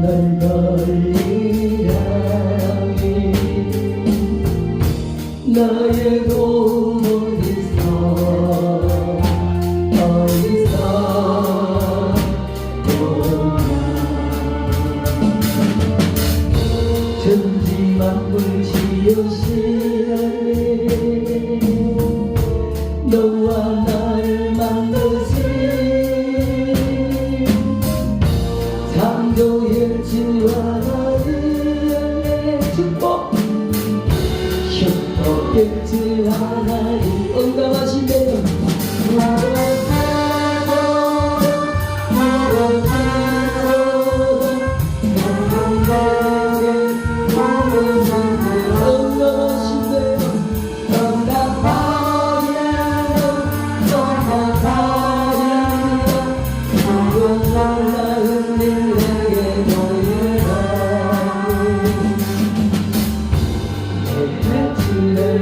널 걸리라니 나의 몸 어디서 보냐 천지만물 지으시네 너와 나를 만드신 창조의 주 하나님의 축복 축복의 주 하나님 응답하시네요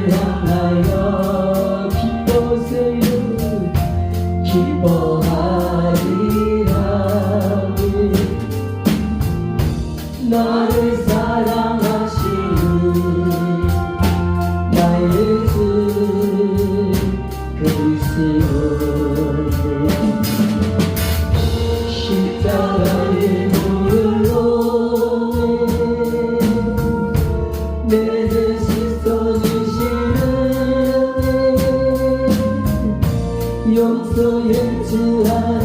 향하여 기뻐세요 기뻐하리라니 나를 사랑하시는 나의 주 그리스도 십자가의 물로 내 대신 써주시는 용서의 주 하나님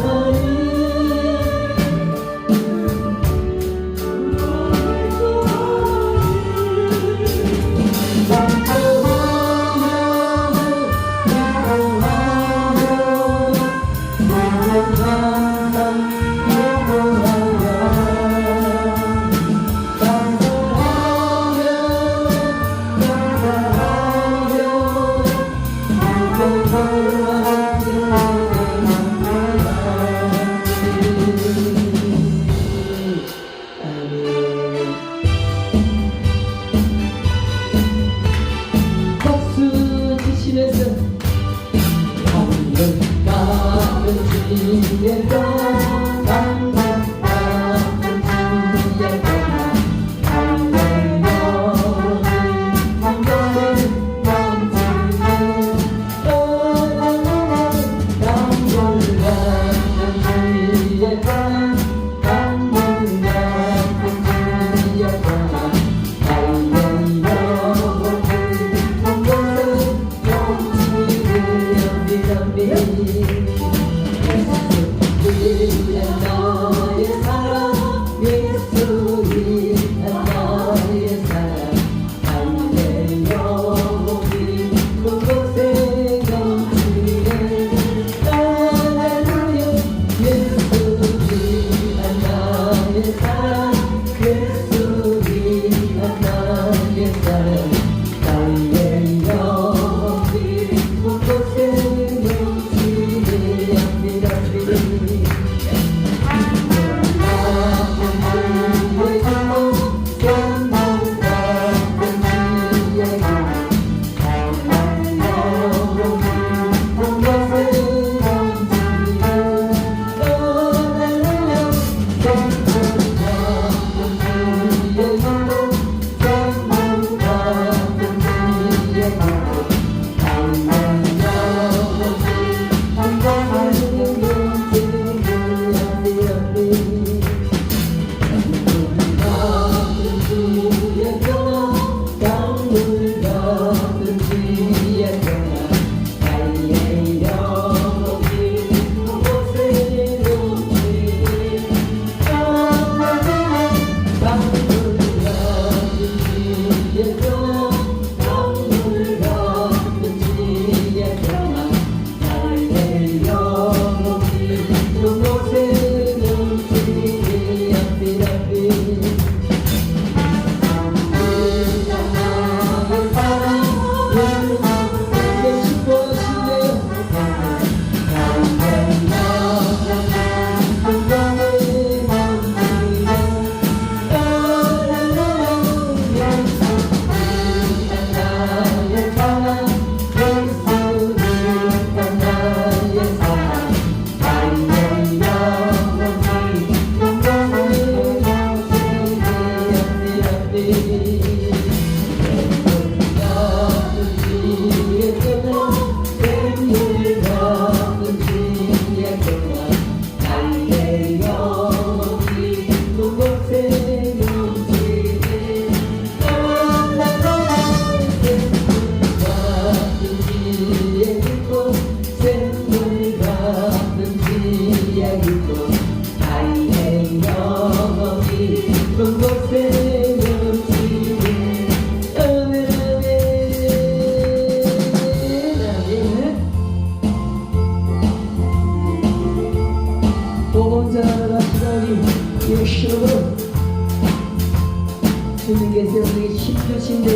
주님께서 우리 힘 주신데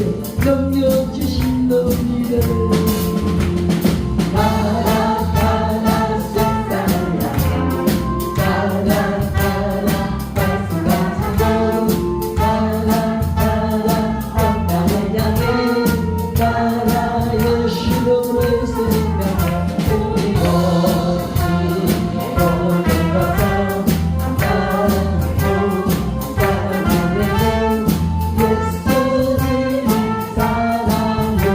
능력 주신 놈이다. 가라 가라 세상을 가라 가라 말씀 가지고 가라 가라 땅을 향해 가라 여시로 했으니까 우리 모두 오늘 가서 가고 사랑하는 예수님의 사랑을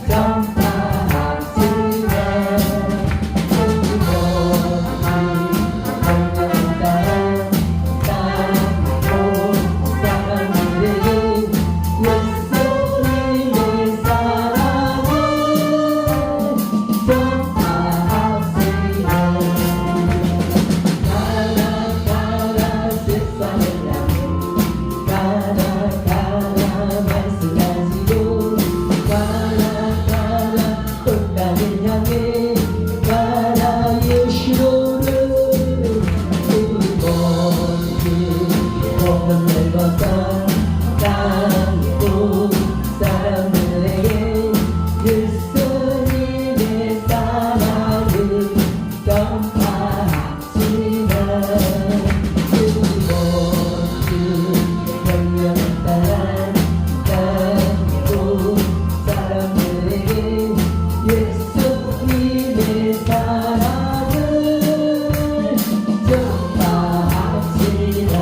전파합시다. 우리 모두 건강한 따라고 사랑하는 예수님의 사랑을 전파합시다. 가라 가라 세상을 향해 가라 가라 말씀 가지고 가라 가라 땅을 향해 가라 예수로를 우리 모두 몸을 내벗어 땅고 사람들에게 예수님의 사랑을 전파합시다. 우리 모두 명령 따라 땅고 사람들에게 예수님의 사랑을 전파합시다.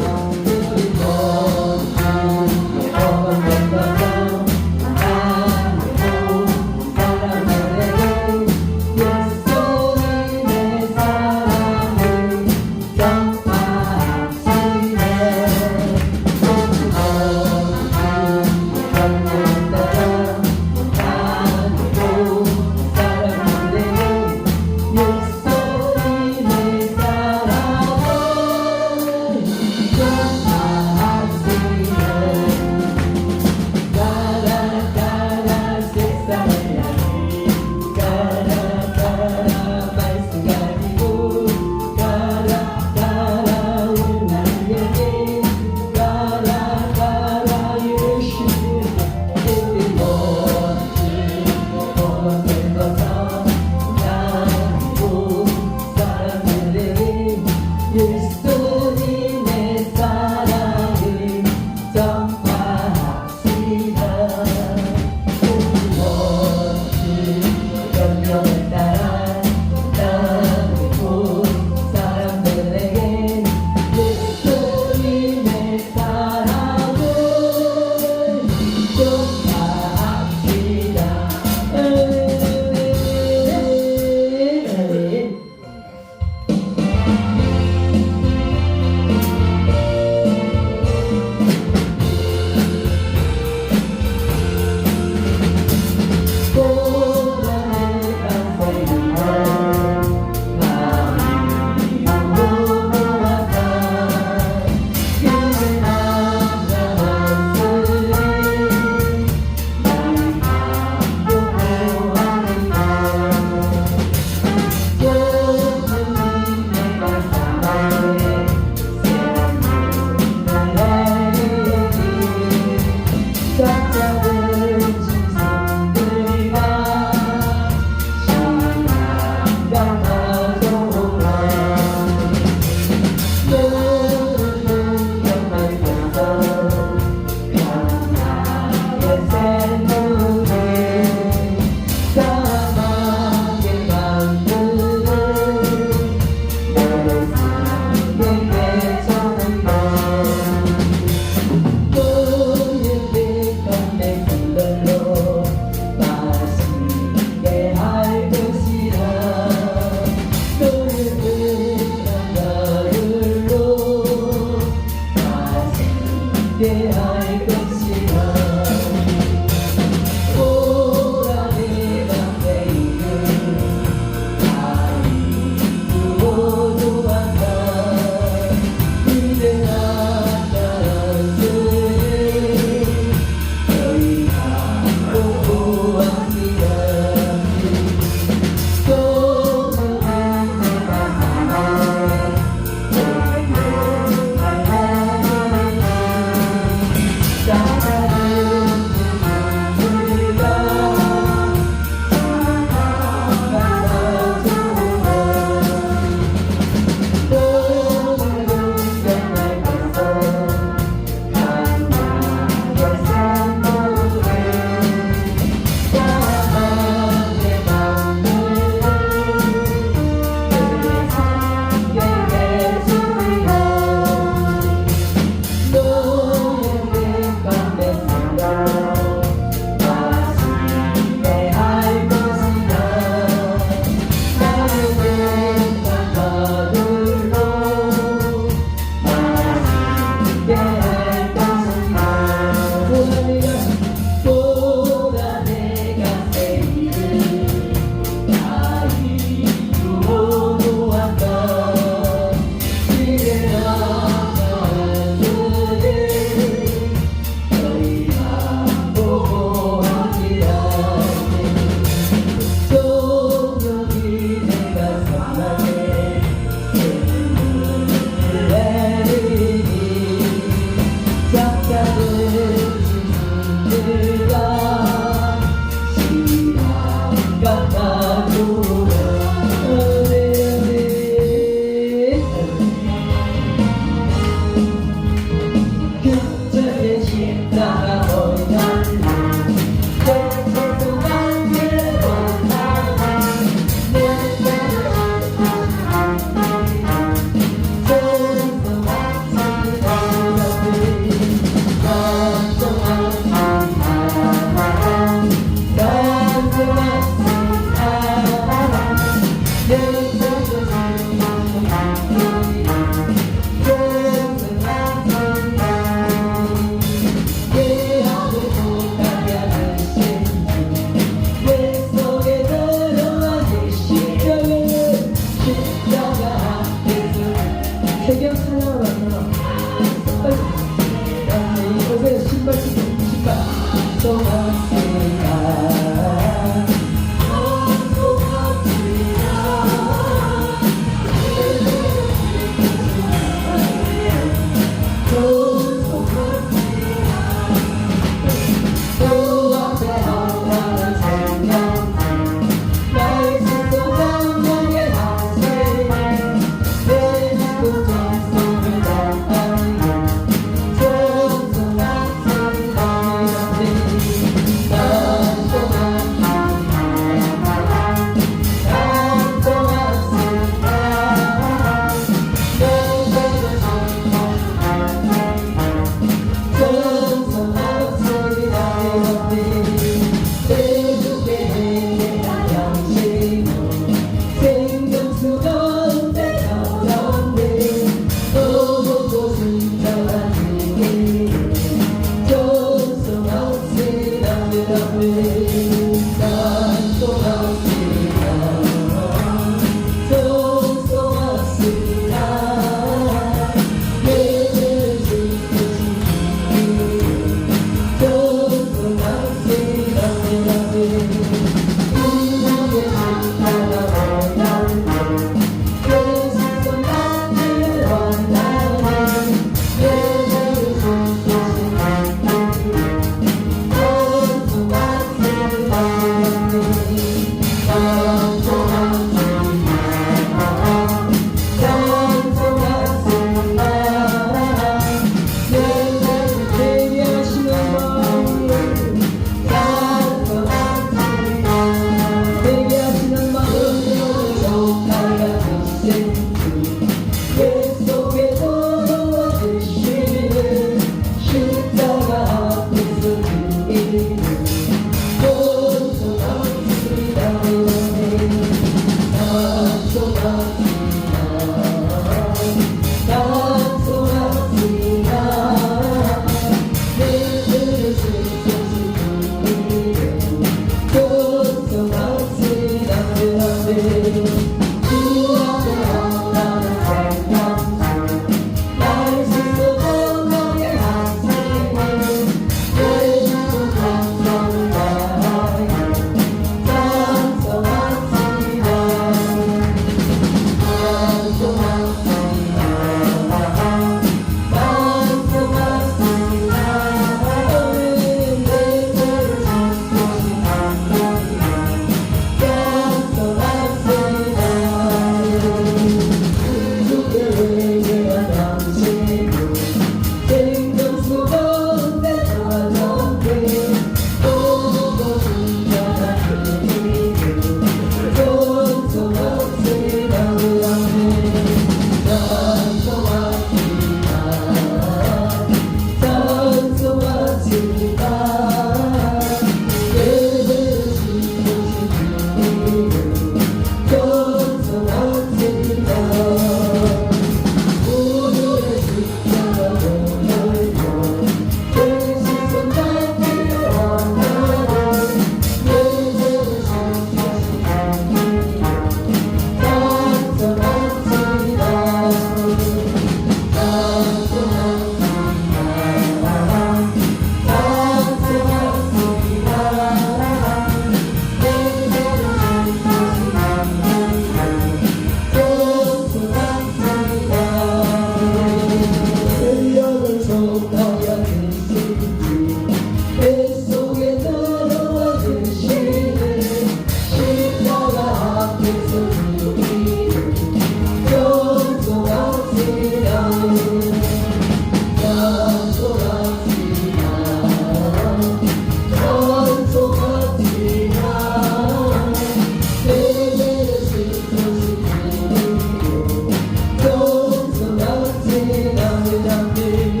담을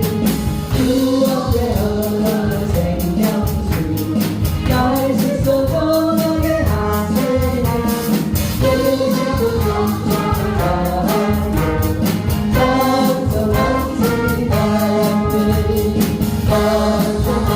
추억에 흘러는 생명수 나의 스스로 떠나게 하세요 예지고 영원을 바라고 찬송한 세상들 찬송한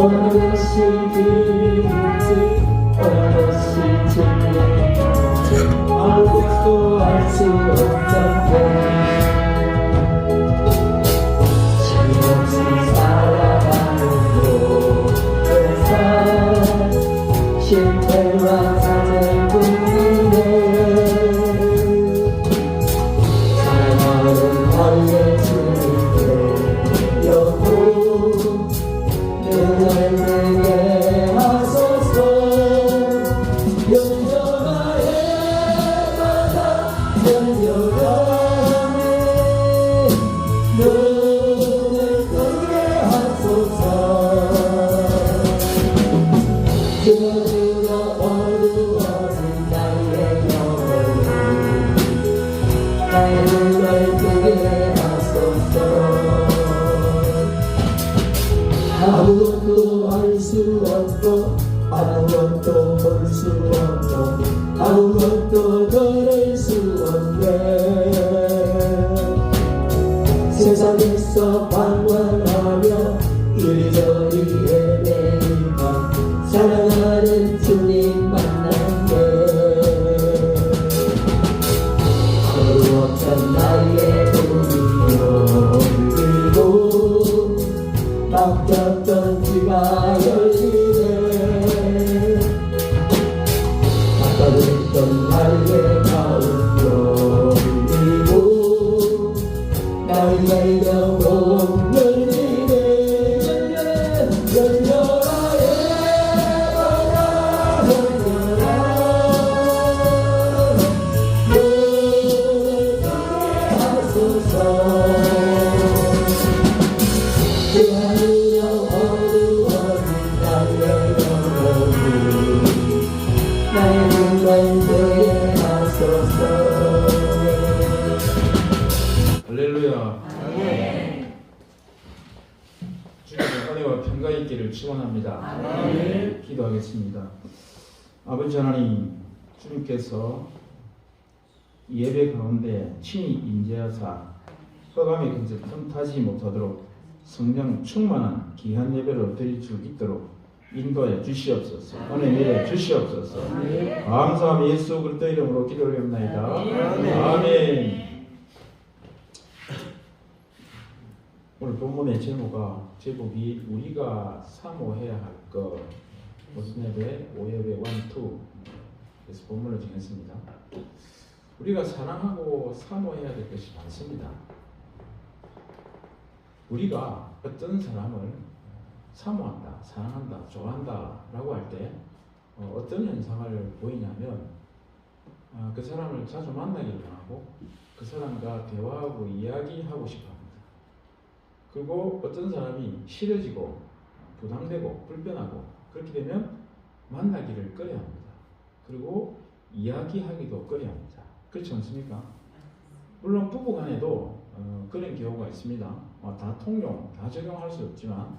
어느 것이 길인지 어느 것이 진리인지 아무것도 알 수 없었고 실패와 사절뿐이네 사랑하는 알려주는데 영혼 눈을 뜨게 하소서 열려라의 바다 열려라네 눈을 뜨게 하소서 어두워진 나의 영혼이 나의 눈을 뜨게 하소서 아무것도 알 수 없고 아무것도 볼 수 없고 아무것도 걸을 수 없네 세상에서 방황하며 이리저리 헤매니까 사랑하는 주님 만났네 하루 없던 나의 눈이 열리고 막혔던 귀가 열리네 아까웠던 나의 마음 열리고 날 매려고 열리네 열려라 할렐루야. 주님의 은혜와 평가 있기를 축원합니다. 기도하겠습니다. 아버지 하나님, 주님께서 예배 가운데 친히 임재하사 허감의 근처 틈타지 못하도록 성령 충만한 귀한 예배를 드릴 수 있도록 인도해 주시옵소서. 은혜 내려 주시옵소서. 감사함 예수 그리스도 이름으로 기도를 합나이다. 아멘. 오늘 본문의 제목이 우리가 사모해야 할 것 무슨 예배? 5예배 1, 2 그래서 본문을 정했습니다. 우리가 사랑하고 사모해야 될 것이 많습니다. 우리가 어떤 사람을 사모한다, 사랑한다, 좋아한다 라고 할 때 어떤 현상을 보이냐면 그 사람을 자주 만나기를 원하고 그 사람과 대화하고 이야기하고 싶어 합니다. 그리고 어떤 사람이 싫어지고 부담되고 불편하고 그렇게 되면 만나기를 꺼려합니다. 그리고 이야기하기도 꺼려합니다. 그렇지 않습니까? 물론 부부간에도 그런 경우가 있습니다. 다 통용, 다 적용할 수 없지만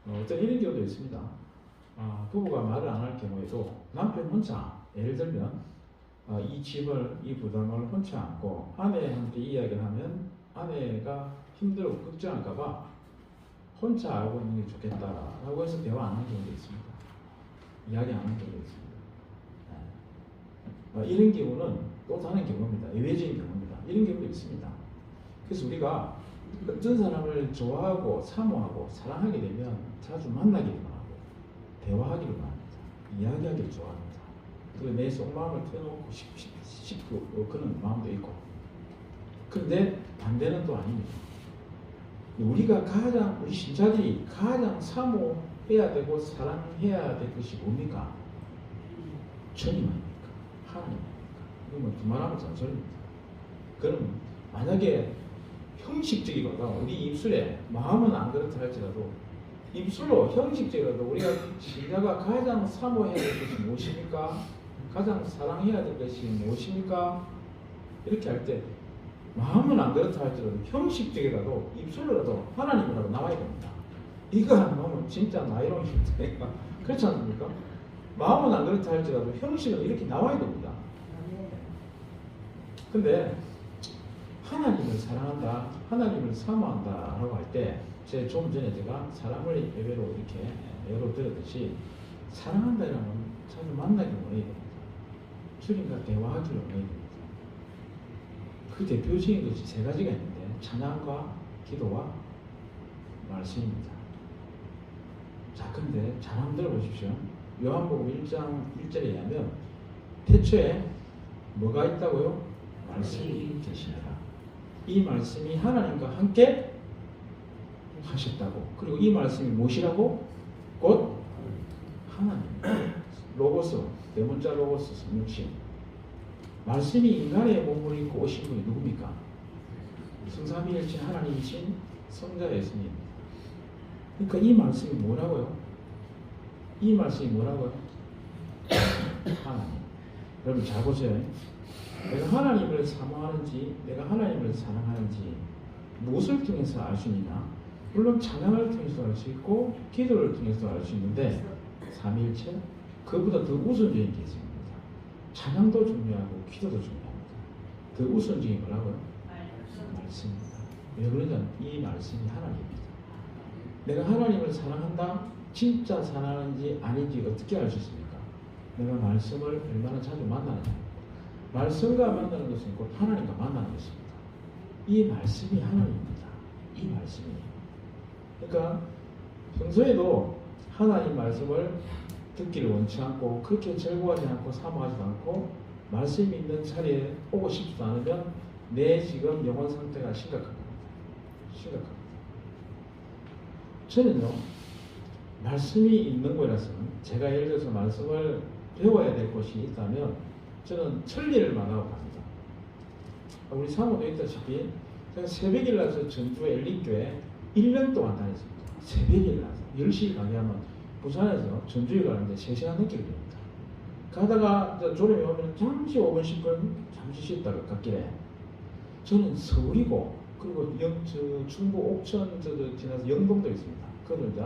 어떤 이런 경우도 있습니다. 부부가 말을 안 할 경우에도 남편 혼자 예를 들면 이 짐을, 이 부담을 혼자 안고 아내한테 이야기를 하면 아내가 힘들고 걱정할까봐 혼자 알고 있는 게 좋겠다라고 해서 대화 안 하는 경우도 있습니다. 이야기 안 하는 경우도 있습니다. 이런 경우는 또 다른 경우입니다. 예외적인 경우입니다. 이런 경우도 있습니다. 그래서 우리가 어떤 사람을 좋아하고 사모하고 사랑하게 되면 자주 만나기를 원하고 대화하기를 원합니다. 이야기하기를 좋아합니다. 그리고 내 속마음을 펴놓고 싶고 그런 마음도 있고. 그런데 반대는 또 아닙니다. 우리가 우리 신자들이 가장 사모해야 되고 사랑해야 될 것이 뭡니까? 주님 아닙니까? 하나님 아닙니까? 이건 두말하면 잔소리입니다. 그럼 만약에 형식적이거나 우리 입술에 마음은 안 그렇다 할지라도 입술로 형식적이라도 우리가 신자가 가장 사모해야 될 것이 무엇입니까? 가장 사랑해야 될 것이 무엇입니까? 이렇게 할 때 마음은 안 그렇다 할지라도 형식적이라도 입술로라도 하나님이라고 나와야 됩니다. 이거 안 나오면 진짜 나이롱이 힘드니까 그렇지 않습니까? 마음은 안 그렇다 할지라도 형식은 이렇게 나와야 됩니다. 근데 하나님을 사랑한다, 하나님을 사모한다 라고 할 때 좀 전에 제가 사람을 예배로 이렇게 예로 들었듯이 사랑한다는 건 자주 만나기 원해야 됩니다. 주님과 대화하기를 원해야 됩니다. 그 대표적인 것이 세 가지가 있는데 찬양과 기도와 말씀입니다. 자, 근데 잘 한번 들어보십시오. 요한복음 1장 1절에 의하면 태초에 뭐가 있다고요? 말씀이 계시니라. 이 말씀이 하나님과 함께 하셨다고. 그리고 이 말씀이 무엇이라고? 곧 하나님. 로고스, 대문자 로고스 성육신. 말씀이 인간의 몸을 입고 오신 분이 누굽니까? 성삼위일체 하나님이신 성자 예수님. 그러니까 이 말씀이 뭐라고요? 이 말씀이 뭐라고요? 하나님. 여러분 잘 보세요. 내가 하나님을 사모하는지, 내가 하나님을 사랑하는지 무엇을 통해서 알 수 있느냐? 물론 찬양을 통해서 알 수 있고 기도를 통해서 알 수 있는데 삼위일체 그보다 더 우선적인 게 있습니다. 찬양도 중요하고 기도도 중요합니다. 그 우선적인 뭐라고요? 말씀입니다. 왜 그러냐? 이 말씀이 하나님입니다. 내가 하나님을 사랑한다? 진짜 사랑하는지 아닌지 어떻게 알 수 있습니까? 내가 말씀을 얼마나 자주 만나느냐. 말씀과 만나는 것은 곧 하나님과 만나는 것입니다. 이 말씀이 하나님입니다. 이 말씀이. 그러니까 평소에도 하나님 말씀을 듣기를 원치 않고 그렇게 즐거워하지 않고 사모하지도 않고 말씀이 있는 자리에 오고 싶지도 않으면 내 지금 영혼 상태가 심각한 겁니다. 심각합니다. 저는요, 말씀이 있는 곳이라서는 제가 예를 들어서 말씀을 배워야 될 곳이 있다면 저는 천리를 만나고 갑니다. 우리 사모도 있다시피 제가 새벽에 일어나서 전주 엘리교회 1년 동안 다녔습니다. 새벽에 일어나서 10시에 가게 하면 부산에서 전주에 가는데 3시간 넘게 걸립니다. 가다가 졸음이 오면 잠시 5분 10분 잠시 쉬었다가 갓길에 저는 서울이고 그리고 충북 옥천 지나서 영동도 있습니다. 그래도 이제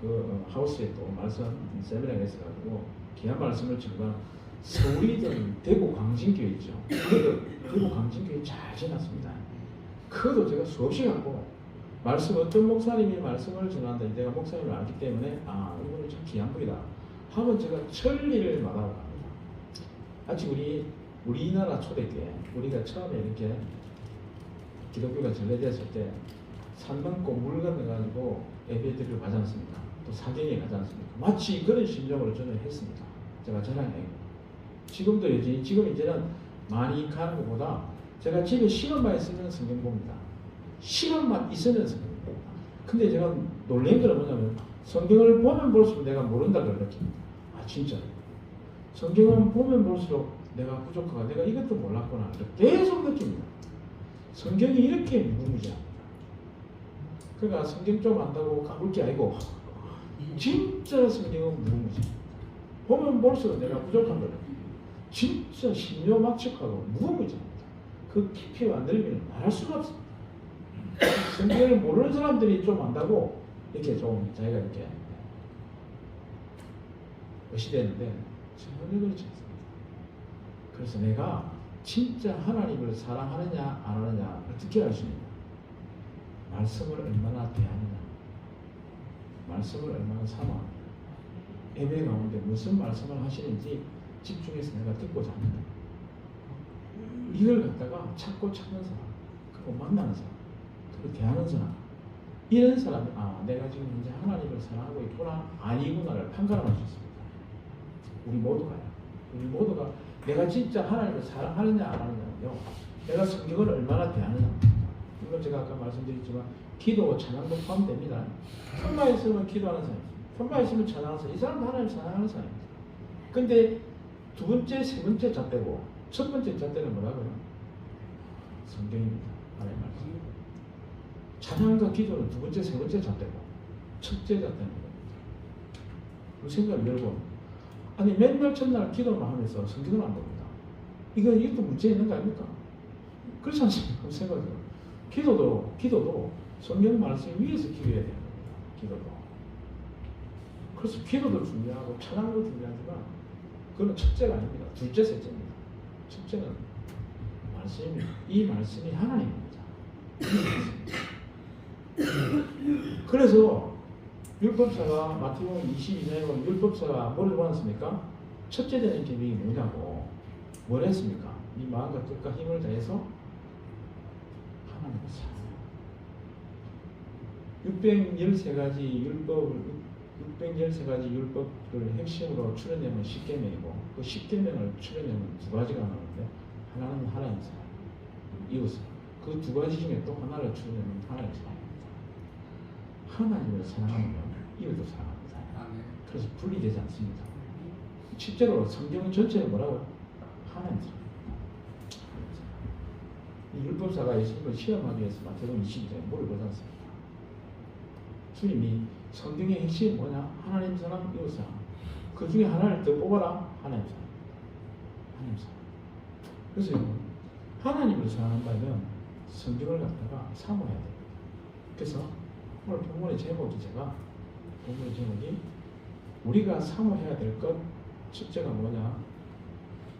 그 하우스에 또 말씀 세미나가 있어가지고 귀한 말씀을 전가 서울이든 대구 광진교회 있죠. 대구 광진교회 잘 지났습니다. 그것도 제가 수없이 갖고 말씀 어떤 목사님이 말씀을 전한다. 내가 목사님을 알기 때문에 이거는 참 귀한 분이다. 하면 제가 천리를 말하고 갑니다. 아직 우리나라 초대교회 우리가 처음에 이렇게 기독교가 전래됐을 때 산 넘고 물 건너가지고 예배드리러 가지 않습니까? 또 사경에 가지 않습니까? 마치 그런 심정으로 저는 했습니다. 제가 자랑해요. 지금도 지금 이제는 많이 가는 것보다 제가 집에 시간만 있으면 성경 봅니다. 시간만 있으면 성경 봅니다. 근데 제가 놀란 건 뭐냐면 성경을 보면 볼수록 내가 모른다는 걸 느낍니다. 진짜 성경을 보면 볼수록 내가 부족하고 내가 이것도 몰랐구나 계속 느낍니다. 성경이 이렇게 무궁무진합니다. 그러니까 성경 좀 안다고 까불 게 아니고 진짜 성경은 무궁무진합니다. 보면 볼수록 내가 부족한 걸 진짜 신묘막측하고 무궁무진합니다. 그 깊이와 넓이는 말할 수가 없습니다. 성경을 모르는 사람들이 좀 안다고 이렇게 좀 자기가 이렇게 의시되는데 전혀 그렇지 않습니다. 그래서 내가 진짜 하나님을 사랑하느냐 안 하느냐 어떻게 알 수 있느냐? 말씀을 얼마나 대하느냐, 말씀을 얼마나 사모하느냐, 예배 가운데 무슨 말씀을 하시는지 집중해서 내가 듣고자 합니다. 이걸 갖다가 찾고 찾는 사람, 그리고 만나는 사람, 그리고 대하는 사람, 이런 사람이 내가 지금 현재 하나님을 사랑하고 있구나 아니구나를 판가름할 수 있습니다. 우리 모두가 내가 진짜 하나님을 사랑하느냐 안 하느냐는요, 내가 성경을 얼마나 대하느냐. 물론 제가 아까 말씀드렸지만 기도와 찬양도 포함됩니다. 편만 있으면 기도하는 사람입니다. 편만 있으면 찬양하는 사람, 이 사람도 하나님 사랑하는 사람입니다. 근데 두 번째, 세 번째 잣대고 첫 번째 잣대는 뭐라고요? 성경입니다. 하나님 말씀. 찬양과 기도는 두 번째, 세 번째 잣대고 첫째 잣대는 겁니다. 그 생각을 열고 맨날 첫날 기도만 하면서 성경을 안 봅니다. 이것도 문제 있는 거 아닙니까? 그렇지 않습니까? 그 생각을. 기도도 성경 말씀 위에서 기도해야 되는 겁니다. 기도도. 그래서 기도도 중요하고 찬양도 중요하지만 그건 첫째가 아닙니다. 둘째, 셋째입니다. 첫째는 말씀입니다. 이 말씀이 하나님입니다. 그래서 율법사가 마태복음 22장에 보면 율법사가 뭐를 보았습니까? 첫째 되는 계명이 뭐냐고 뭘 했습니까? 네 마음과 뜻과 힘을 다해서 하나님을 사랑하라. 613가지 율법을 핵심으로 추려내면 10계명이고 그 10계명을 추려내면 두 가지가 나오는데 하나는 하나님 사랑, 이웃을 그 두 가지 중에 또 하나를 추려내면 하나님 사랑입니다. 하나님을 사랑하면 이웃도 사랑합니다. 그래서 분리되지 않습니다. 실제로 성경 전체는 뭐라고? 하나님 사랑입니다. 이 율법사가 예수님을 시험하기 위해서 마태복음 22장에 뭐를 보지 않습니까? 주님이 성경의 핵심이 뭐냐? 하나님 사랑, 이웃 사랑. 그 중에 하나를 더 뽑아라. 하나님 사랑. 하나님 사랑. 그래서 하나님을 사랑한다면 성경을 갖다가 사모해야 돼요. 그래서 오늘 본문의 제목이 우리가 사모해야 될 것 첫째가 뭐냐?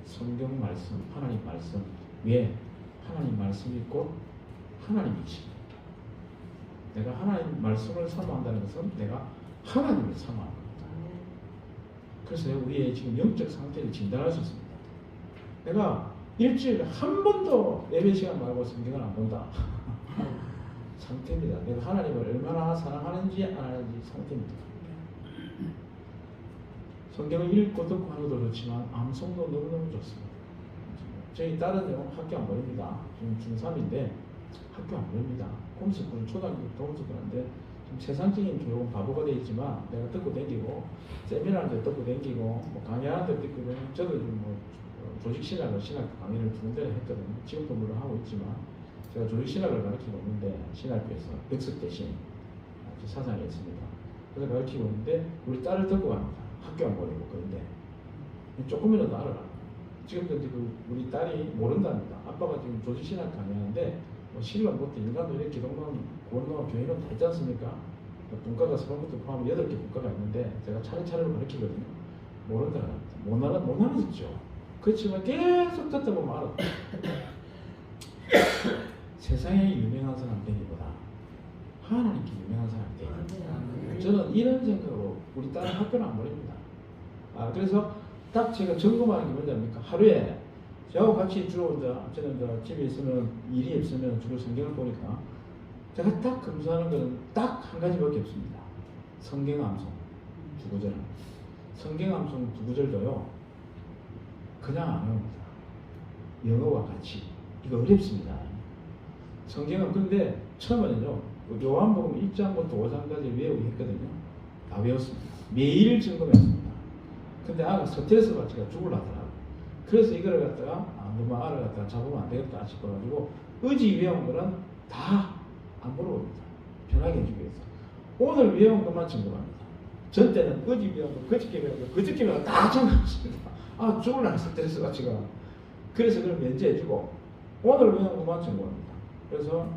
성경 말씀, 하나님 말씀. 왜? 하나님 말씀이 곧 하나님이십니다. 내가 하나님 말씀을 사모한다는 것은 내가 하나님을 사모하는 겁니다. 그래서 우리의 지금 영적 상태를 진단할 수 있습니다. 내가 일주일에 한 번도 예배 시간 말고 성경을 안 본다. 상태입니다. 내가 하나님을 얼마나 사랑하는지 안 하는지 상태입니다. 성경을 읽고 듣고 하는 것도 좋지만 암송도 너무너무 좋습니다. 저희 딸은요 학교 안 보냅니다. 지금 중3인데 학교 안 보냅니다. 홈스쿨, 초등학교 홈스쿨인데 좀 세상적인 교육은 바보가 되어 있지만 내가 듣고 댕기고 세미나한테 듣고 댕기고 뭐 강의하는데 듣고 저도 뭐 조직신학을 신학 강의를 두 군데 했거든요. 지금도 물론 하고 있지만 제가 조직신학을 가르치고 있는데 신학교에서 백석 대신 사상이 있습니다. 그래서 가르치고 있는데 우리 딸을 듣고 갑니다. 학교 안 보내고. 그런데 조금이라도 알아라. 지금도 우리 딸이 모른답니다. 아빠가 지금 조직신학 강의하는데 뭐 신론, 것도 인간도 이렇게 기독론, 구원론, 교회론 다 있지 않습니까? 분과가 서론부터 포함 8개 분과가 있는데 제가 차례차례로 가르치거든요. 모른다고 합니다. 못 알아듣죠. 그렇지만 계속 듣다 보면 알아. 세상에 유명한 사람 되기보다 하나님께 유명한 사람 되기. 저는 이런 생각으로 우리 딸은 학교를 안 보냅니다. 그래서 딱 제가 점검하는 게 뭔지 하루에 저하고 같이 주로 저는 집에 있으면 일이 없으면 주로 성경을 보니까 제가 딱 검수하는 것은 딱 한 가지밖에 없습니다. 성경 암송 두 구절. 성경 암송 두 구절도요 그냥 안 외웁니다. 영어와 같이. 이거 어렵습니다. 성경은 근데 처음에는요 요한복음 1장부터 5장까지 외우기 했거든요. 다 외웠습니다. 매일 점검했습니다. 근데 아가 스트레스 받지가 죽으려더라고요. 그래서 이거를 갖다가 너무 알을 갖다가 잡으면 안 되겠다 싶어가지고 의지 외운 거는 다 안 물어봅니다. 편하게 해주기 위해서. 오늘 외운 것만 점검합니다. 전 때는 의지 외운 거, 그저께 외운 거, 그저께 외운 거 다 점검했습니다. 죽을라 스트레스 받지가. 그래서 그걸 면제해주고 오늘 외운 것만 점검합니다. 그래서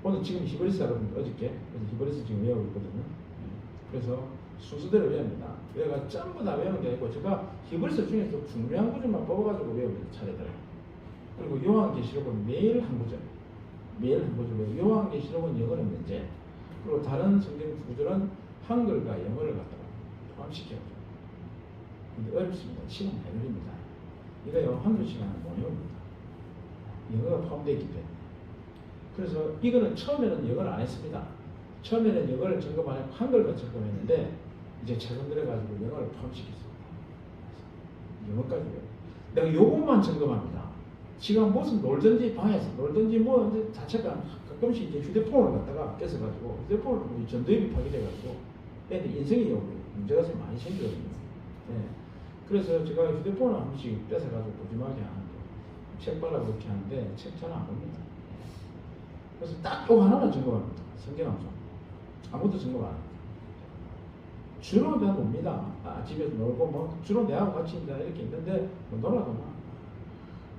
오늘 지금 히브리서 여러분들 어저께 그래서 히브리서 지금 외우고 있거든요. 그래서 순서대로 외웁니다. 내가 전부 다 외우는 게 아니고 제가 히브리서 중에서 중요한 구절만 뽑아가지고 외웁니다. 차례대로. 그리고 요한계시록은 매일 한 구절 외우고 요한계시록은 영어는 문제. 그리고 다른 성경 구절은 한글과 영어를 갖다가 포함시켜요. 근데 어렵습니다. 시간 잘 걸립니다. 이거요 한글 시간은 못 외웁니다. 영어가 포함되어 있기 때문에. 그래서 이거는 처음에는 영어를 안 했습니다. 처음에는 영어를 점검 안 했고 한글만 점검했는데 이제 최근 들어가지고 영어를 포함시켰습니다. 영어까지 외워요. 내가 요것만 점검합니다. 지금 무슨 놀든지 방에서 놀든지 뭐 자체가 가끔씩 이제 휴대폰을 갖다가 뺏어가지고 휴대폰을 뭐 전도입이 파괴돼가지고 애들 인생이 문제가 좀 많이 생기거든요. 네. 그래서 제가 휴대폰을 한 번씩 뺏어가지고 보지마게 하는 거. 책 봐라 그렇게 하는데 책 잘 안 봅니다. 그래서 딱 요거 하나만 점검합니다. 성경 암송. 아무것도 점검 안 합니다. 주로 내가 봅니다. 집에서 놀고 뭐 주로 내하고 같이 이제 이렇게 있는데 뭐 놀아도 막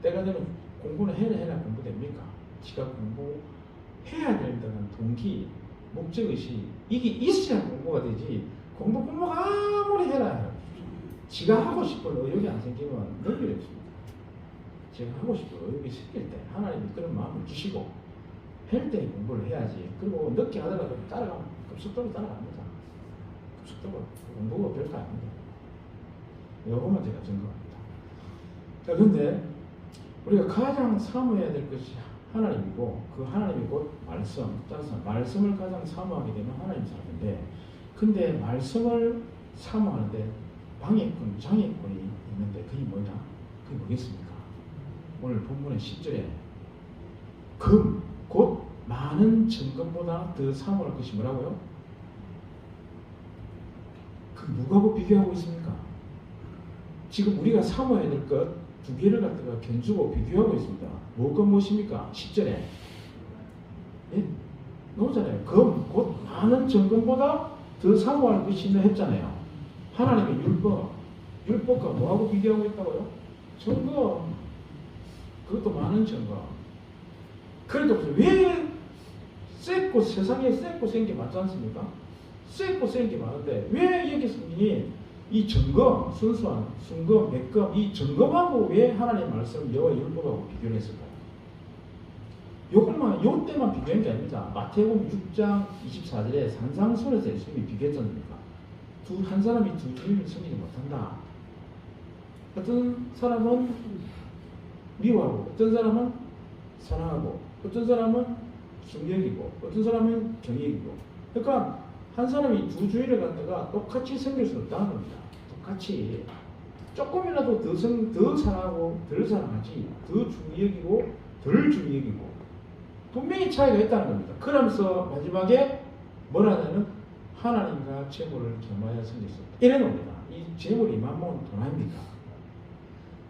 때가 되면 공부는 해야 공부됩니까? 지가 공부해야 된다는 동기, 목적의식 이게 있어야 공부가 되지. 공부가 아무리 해라 지가 하고 싶은 의욕이 안 생기면 능력이 없습니다. 제가 하고 싶은 의욕이 생길 때 하나님이 그런 마음을 주시고 할 때 공부를 해야지. 그리고 늦게 하더라도 따라가면 급속도로 따라갑니다. 급속도로 공부가 별거 아닙니다. 요거만 제가 증거합니다. 자, 그런데 우리가 가장 사모해야 될 것이 하나님이고, 그 하나님이 곧 말씀, 따라서 말씀을 가장 사모하게 되면 하나님 사람인데, 근데 말씀을 사모하는데 방해꾼, 장애꾼이 있는데 그게 뭐냐? 그게 뭐겠습니까? 오늘 본문의 10절에 금, 곧 많은 정금보다 더 사모할 것이 뭐라고요? 그 누구하고 비교하고 있습니까? 지금 우리가 사모해야 될 것 두 개를 갖다가 견주고 비교하고 있습니다. 뭐가 무엇입니까? 10절에 예? 나오잖아요. 금, 곧 많은 정금보다 더 사모할 것이 있나 했잖아요. 하나님의 율법과 뭐하고 비교하고 있다고요? 증거. 그것도 많은 증거. 그래도 왜 쎄고 세상에 쎄고 센 게 많지 않습니까? 쎄고 센 게 많은데 왜 여기 성경이 이 점검, 순수한 순검, 백검, 이 점검하고 왜 하나님 말씀 여호와 율법하고 비교를 했을까요? 요 때만 비교한 게 아닙니다. 마태복음 6장 24절에 산상수훈에서 예수님이 비교했지 않습니까? 한 사람이 두 주님을 섬기지 못한다. 어떤 사람은 미워하고, 어떤 사람은 사랑하고, 어떤 사람은 충격이고, 어떤 사람은 경외이고. 그러니까 한 사람이 두 주일을 갖다가 똑같이 섬길 수 없다는 겁니다. 똑같이 조금이라도 더 사랑하고 덜 사랑하지, 더 중히 여기고 덜 중히 여기고 분명히 차이가 있다는 겁니다. 그러면서 마지막에 뭐라냐면 하나님과 재물을 겸하여 섬길 수 없다. 이래 놓습니다. 이 재물이 만몬 돈 아닙니까?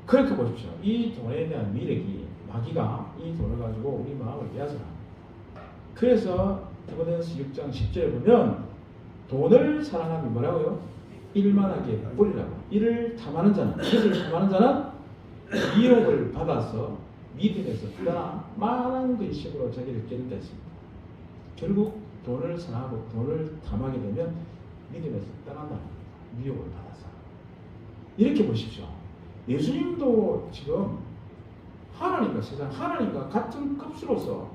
그렇게 보십시오. 이 돈에 대한 미력이 마귀가 이 돈을 가지고 우리 마음을 빼앗아갑니다. 그래서 디모데전서 6장 10절에 보면 돈을 사랑하면 뭐라고요? 일만하게 뿌리라고. 이를 탐하는 자는, 그것을 탐하는 자는 미혹을 받아서 믿음에서 떠나 많은 근심으로 자기를 깨는다 했습니다. 결국 돈을 사랑하고 돈을 탐하게 되면 믿음에서 떠난다. 미혹을 받아서. 이렇게 보십시오. 예수님도 지금 하나님과 세상, 하나님과 같은 급수로서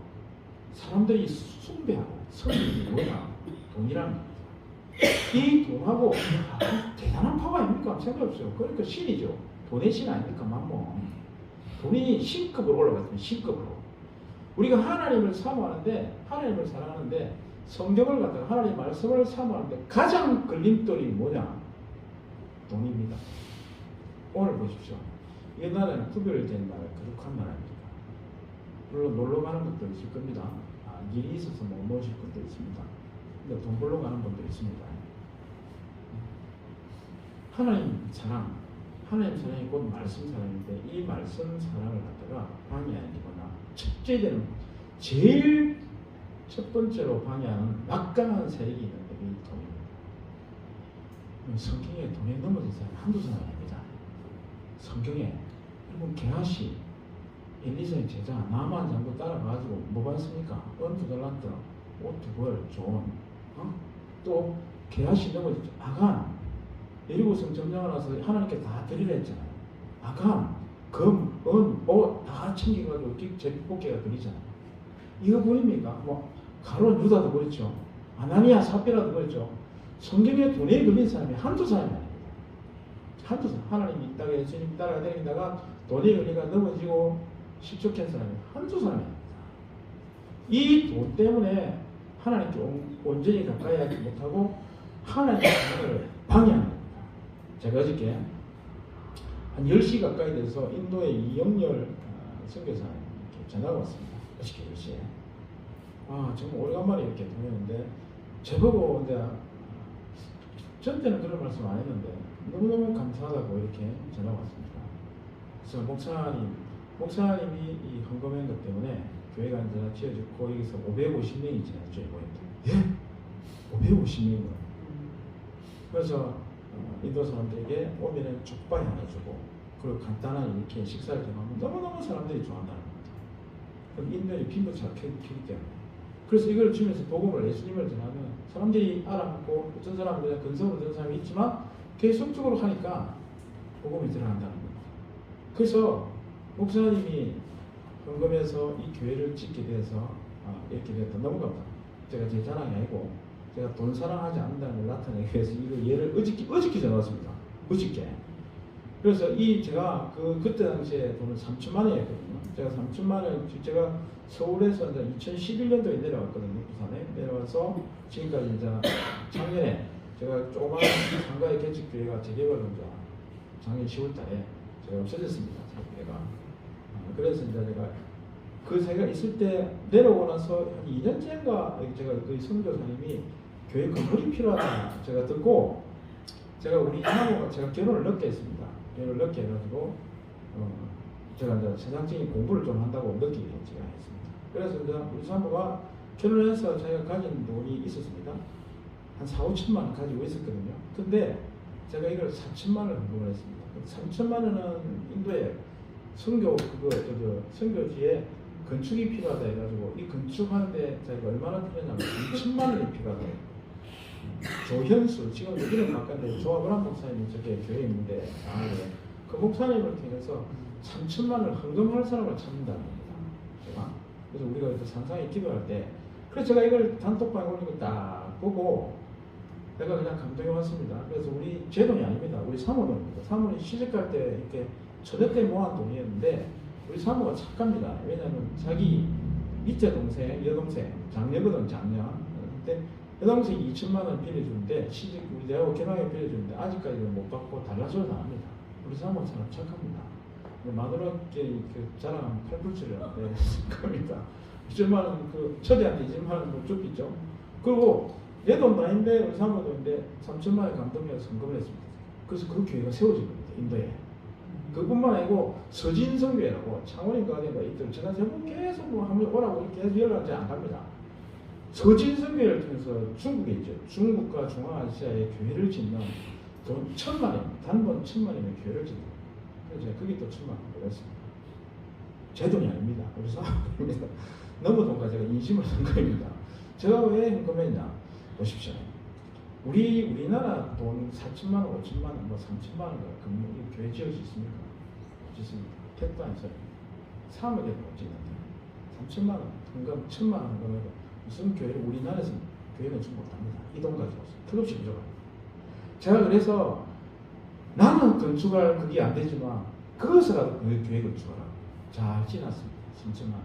사람들이 숭배하고 섬기는 게 뭐냐? 돈이라는 겁니다. 이 돈하고 대단한 파워 아닙니까? 생각해보세요. 그러니까 신이죠. 돈의 신 아닙니까? 만몬. 돈이 신급으로 올라갔습니다. 신급으로. 우리가 하나님을 사모하는데, 하나님을 사랑하는데, 성경을 갖다가 하나님 말씀을 사모하는데 가장 걸림돌이 뭐냐? 돈입니다. 오늘 보십시오. 이 나라는 구별된 나라, 거룩한 나라입니다. 물론 놀러 가는 것도 있을 겁니다. 일이 있어서 못 모실 것도 있습니다. 근데 돈 벌러 가는 분도 있습니다. 하나님 사랑, 하나님 사랑이 곧 말씀 사랑인데 이 말씀 사랑을 갖다가 방해하는 게 뭐냐? 첫째는 제일 첫 번째로 방해하는 막강한 세력이 있는데 이 돈입니다. 성경에 돈에 넘어진 사람이 한두 사람이 아닙니다. 성경에 여러분 게하시 엘리사의 제자 나만 장군 따라가지고 뭐 받습니까? 은 2달란트, 옷 2벌, 좋은 또 게하시 넘어졌죠. 아간 예리고성 점령을 와서 하나님께 다 드리라 했잖아요. 아간 금, 은, 옷 다 챙겨가지고 제비뽑기가 드리잖아요. 이거 보입니까? 뭐 가론 유다도 그렇죠. 아나니아 삽비라도 그렇죠. 성경에 돈에 걸린 사람이 한두 사람이 아닙니다. 한두 사람. 하나님이 이 땅에 예수님 따라다니다가 돈에 걸리가 넘어지고 실족한 사람이 한두 사람이 아닙니다. 이 돈 때문에 하나님께 온전히 가까이 하지 못하고 하나님의 사랑을 방해하는 겁니다. 제가 어저께 한 10시 가까이 돼서 인도의 이영렬 선교사님 전화가 왔습니다. 어저께 10시에. 정말 오래간만에 이렇게 통했는데 제보고 이제 전 때는 그런 말씀 안 했는데 너무너무 감사하다고 이렇게 전화가 왔습니다. 그래서 목사님이 이 헌금한 것 때문에 교회가 이제 지어졌고 여기서 550명이 지났죠. 이번에. 예? 550명이요. 그래서 인도 사람들에게 오면은 족발 하나 주고 그리고 간단한 이렇게 식사를 정하면 너무너무 사람들이 좋아한다는 겁니다. 그럼 인도에 빈부차가 크기 때문에. 그래서 이걸 주면서 복음을 예수님을 전하면 사람들이 알아듣고 어떤 사람은 그냥 근성으로 듣는 사람이 있지만 계속적으로 하니까 복음이 들어간다는 겁니다. 그래서 목사님이 헌금해서 이 교회를 짓게 돼서 이렇게 됐다. 너무 감사합니다. 제가 제 자랑이 아니고 제가 돈 사랑하지 않는다는 걸 나타내기 위해서 이거 얘를 어저께 전화왔습니다. 어저께. 그래서 제가 그때 당시에 돈을 3천만 원이었거든요. 제가 3천만 원, 제가 서울에서 이제 2011년도에 내려왔거든요. 부산에 내려와서 지금까지 이제 작년에 제가 조그만 상가의 개척교회가 재개발로 이제 작년 10월달에 제가 없어졌습니다. 교회가. 그래서 이제 제가 그 생각 있을 때 내려오고 나서 한 2년째인가 제가 그 선교사님이 교회 건물이 필요하다 제가 듣고 제가 우리 이모가 제가 결혼을 늦게 했습니다. 결혼을 늦게 해가지고 제가 이제 세상적인 공부를 좀 한다고 늦게 제가 했습니다. 그래서 이제 우리 사모가 결혼해서 자기가 가진 돈이 있었습니다. 한 4, 5천만 원 가지고 있었거든요. 근데 제가 이걸 4천만 원을 헌금을 했습니다. 3천만 원은 인도에 선교지에 건축이 필요하다 해가지고 이 건축하는데 자기가 얼마나 필요하냐면 2천만 원이 필요하다. 조현수 지금 이름 바꿨는데 조합을 목사님이 저게 교회에 있는데 그 목사님을 통해서 3천만 원을 헌금할 사람을 찾는다는 겁니다. 제가 그래서 우리가 그 상상에 기도할 때 그래서 제가 이걸 단톡방에 올린 거 딱 보고 내가 그냥 감동이 왔습니다. 그래서 우리 제 돈이 아닙니다. 우리 사모돈입니다. 사모는 시집갈 때 이렇게 초대 때 모아놓은 돈이었는데 우리 사모가 착합니다. 왜냐하면 자기 밑에 동생, 여동생, 장녀거든 장녀. 그때 여동생이 2천만 원 빌려주는데 시집 우리 대하고 개방에 빌려주는데 아직까지는 못 받고 달라져서 안 합니다. 우리 사모 사람 착합니다. 마누라께 자랑하면 팔불출을 하는데 겁니다. 2천만 원 그 처제한테 2천만 원 못 줬겠죠. 그리고 내 돈도 아닌데 우리 사모 돈인데 3천만 원 감동해서 선금을 했습니다. 그래서 그 교회가 세워진 겁니다. 인도에. 그뿐만 아니고 서진성교회라고 창원인가 어딘가 이들 제가 제목 계속 뭐 한번 오라고 계속 연락하지 안 갑니다. 서진성교회를 통해서 중국에 있죠. 중국과 중앙아시아에 교회를 짓는 돈 1,000만 원입니다. 단돈 1,000만 원이면 교회를 짓는 거예요. 그래서 제가 그게 또 1,000만 원 벌었습니다. 제 돈이 아닙니다. 우리 사람입니다. 너무 돈과 제가 인심을 산 거입니다. 제가 왜 헌금했냐? 보십시오. 우리나라 돈 4천만 원, 5천만 원, 뭐 3천만 원 건물이 교회 지을 수 있습니까? 짓습니다. 택도 안 써요. 3억에도 못 짓는데 3천만 원, 헌금 1,000만 원 헌금해도 무슨 교회를 우리나라에서 교회는 좀 못합니다. 이 돈 가지고 턱없이 부족합니다. 제가 그래서 나는 건축할 그게 안 되지만 그것이라도 교회 건축하라고 잘 지났습니다. 3천만 원.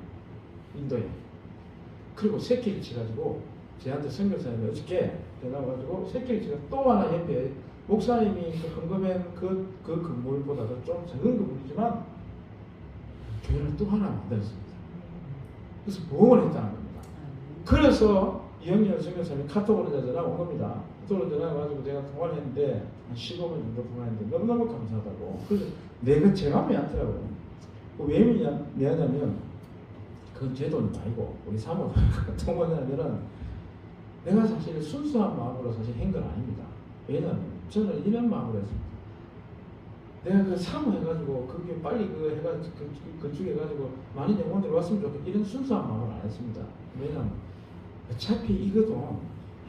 인도에. 그리고 새끼를 치가지고 제한테 선교사님이 어저께 전화 와가지고 새끼를 치가 또 하나 옆에 목사님이 그 헌금한 그 건물보다도 좀 작은 건물이지만 교회를 또 하나 만들었습니다. 그래서 보험을 했다는 겁니다. 그래서 이영렬 선교사님이 카톡으로 전화 온 겁니다. 카톡으로 전화 와가지고 제가 통화를 했는데 한 15분 정도 통화했는데 너무너무 감사하다고. 그래서 내가 제 마음이 안더라고요. 왜 미안하냐면 그건 제 돈이 아니고 우리 사모가 통화하냐면은 내가 사실 순수한 마음으로 사실 한 건 아닙니다. 왜냐하면 저는 이런 마음으로 했습니다. 내가 그 사모해가지고 그게 빨리 그 해가지고 건축해가지고 많은 영혼들이 왔으면 좋겠다 이런 순수한 마음을 안 했습니다. 왜냐하면 어차피 이것도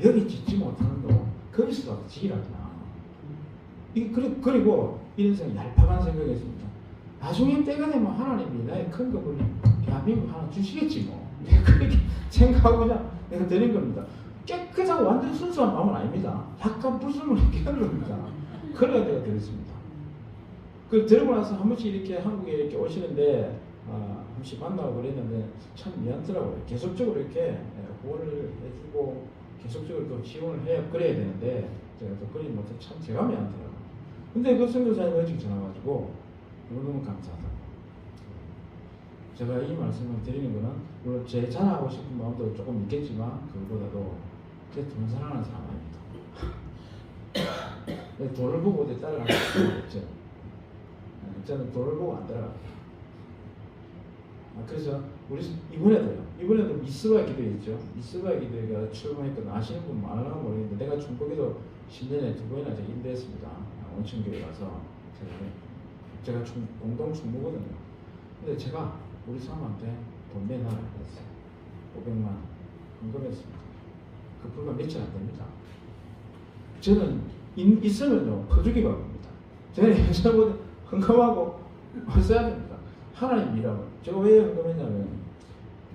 여기 짓지 못하는 거 거기서도 지기라구나. 그리고 이런 생각 얄팍한 생각이었습니다. 나중에 때가 되면 하나님이 나의 큰 것을 대한민국 하나 주시겠지 뭐. 내가 그렇게 생각하고 그냥 내가 드린 겁니다. 깨끗하고 완전 순수한 마음은 아닙니다. 약간 부수을 이렇게 하는 겁니다. 그래야 내가 드렸습니다. 그 들고 나서 한 번씩 이렇게 한국에 이렇게 오시는데 한 번씩 만나고 그랬는데 참 미안하더라고요. 계속적으로 이렇게 후원을 해주고 계속적으로 또 지원을 해야 그래야 되는데 제가 또 그러지 못해 참 제가 미안하더라고요. 근데 그 선교사님이 일찍 전화가지고 너무 감사하다고. 제가 이 말씀을 드리는 거는 물론 제 자랑하고 싶은 마음도 조금 있겠지만 그거보다도 제 돈 사랑하는 사람 아닙니다. 돈을 보고 내 따라가는 사람이 없죠. 저는 돈을 보고 안 따라갑니다. 그래서 우리 이번에도 미스바 기도했죠. 미스바 기도가 출범했거든. 아시는 분 많으나 모르겠는데 내가 중국에도 10년에 2번이나 제가 인도했습니다. 온천교회 가서 제가 공동 총무거든요. 근데 제가 우리 사람한테 돈 내놔라 그랬어요. 500만 원 헌금했습니다. 그 불과 며칠 안 됩니다. 저는 있으면요 퍼주기가 겁니다. 저는 현실보다 헌금하고 써야 됩니다. 하나님 일하고 제가 왜 헌금했냐면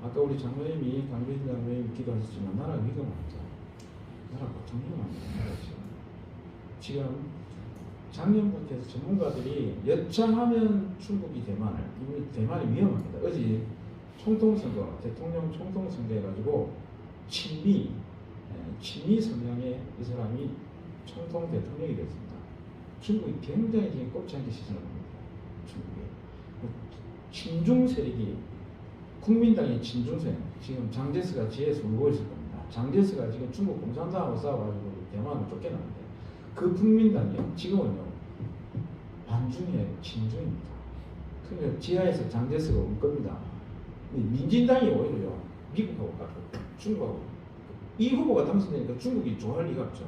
아까 우리 장로님이 강빈 장로님이 기도하셨지만 나라가 위험합니다. 나라 보통 위험합니다. 지금 작년부터 해서 전문가들이 여차하면 중국이 대만을 이미 대만이 위험합니다. 어제 총통선거 대통령 총통선거 해가지고 친미 성향의 이 사람이 총통 대통령이 됐습니다. 중국이 굉장히 지금 꼽지 않게 시선을 합니다. 중국이 친중 세력이 국민당의 친중 세력 지금 장제스가 지혜에서 울고 있을 겁니다. 장제스가 지금 중국 공산당하고 싸워가지고 대만을 쫓겨났는데 그 국민당이 지금은요 반중의 친중입니다. 그러니까 지하에서 장제스가 올 겁니다. 민진당이 오히려요 미국하고 가고 중국하고 이 후보가 당선되니까 중국이 좋아할 리가 없죠.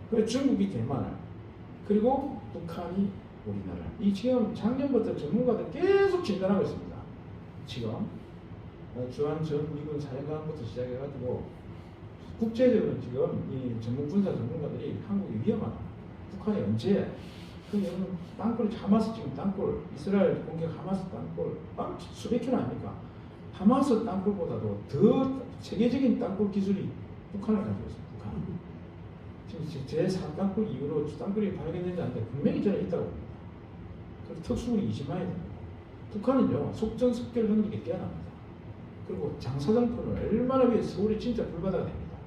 그래서 중국이 대만을 그리고 북한이 우리나라 이 지금 작년부터 전문가들 계속 진단하고 있습니다. 지금 주한 전 미군 사령관부터 시작해가지고 국제적으로 지금 이 군사 전문가들이 한국이 위험하다. 북한이 언제 그 여러분 땅굴 하마스 지금 땅굴 이스라엘 공격 하마스 땅굴 수백 킬로 아닙니까? 하마스 땅굴보다도 더 세계적인 땅굴 기술이 북한을 가지고 있습니다. 북한. 지금 제4 땅굴 이후로 땅굴이 발견되지 않는데 분명히 저는 있다고 봅니다. 그래서 특수군이 20만이 됩니다. 북한은요 속전속결 능력이 뛰어납니다. 그리고 장사정포는 얼마나 위해 서울이 진짜 불바다가 됩니다.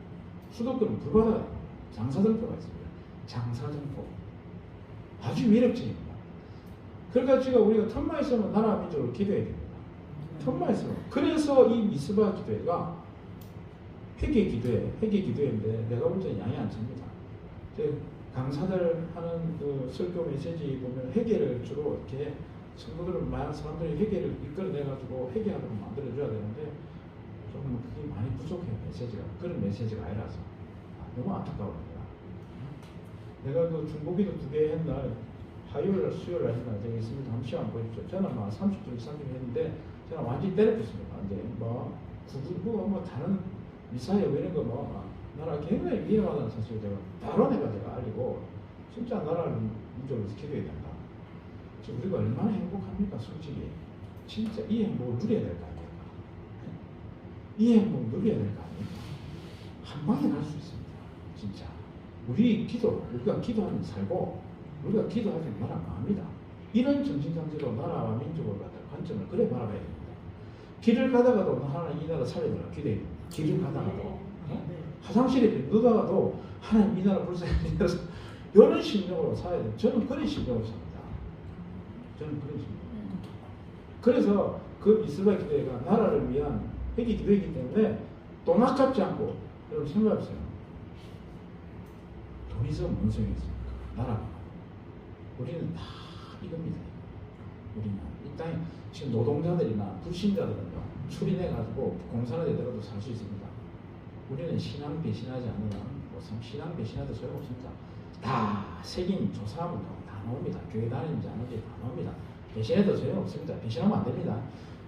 수도권은 불바다가 됩니다. 장사정포가 있습니다. 장사정포 아주 위력적입니다. 그러니까 지금 우리가 틈만 있으면 나라 민족을 기도해야 됩니다. 틈만 있으면 그래서 이 미스바 기도회가 회개 기도회인데 내가 볼 때는 양이 안 찹니다. 강사들 하는 그 설교 메시지 보면 회개를 주로 이렇게 성도들은 많은 사람들이 회개를 이끌어내가지고 회개하도록 만들어줘야 되는데 조금 그게 많이 부족해요. 메시지가 그런 메시지가 아니라서 너무 안타까워요. 내가 그 중고기도 2개 했날 화요일 수요일 날 했나 저기 있습니다. 한번 시간 보십시오. 저는 막 30분 했는데 저는 완전히 때려쳤습니다. 완전히 뭐 구구구 뭐 다른 미사일 뭐 이런 거뭐 나라 굉장히 위험하다는 사실을 제가 바로 내가 알리고 진짜 나라를 민족을 지켜야 된다. 지금 우리가 얼마나 행복합니까 솔직히 진짜 이 행복을 누려야 될 거 아닙니까? 이 행복을 누려야 될 거 아닙니까? 한 방에 갈 수 있습니다. 진짜 우리가 기도하면 살고 우리가 기도하면 나라 망합니다. 이런 정신상태로 나라와 민족을 갖다 관점을 그래 바라봐야 됩니다. 길을 가다가도 하나님 이 나라 살려달라 기도해야 됩니다. 길을 가다가도 화장실에 누다가도 하나님 이 나라 불쌍해서 이런 심정으로 살아야 됩니다. 저는 그런 심정으로 삽니다. 저는 그런 심정. 그래서 그 미스바 기도회가 나라를 위한 회개 기도이기 때문에 돈 아깝지 않고 여러분 생각해보세요. 돈 있으면 뭔 소용이 있습니까? 나라가. 우리는 다 이겁니다. 우리는 이 땅에 지금 노동자들이나 불신자들은요 출인해가지고 공산화 되더라도 살 수 있습니다. 우리는 신앙 배신하지 않으면 신앙 배신하도 소용없습니다. 다 세긴 조사하면 다 나옵니다. 교회 다니는지 안 하는지 다 나옵니다. 배신해도 소용없습니다. 배신하면 안 됩니다.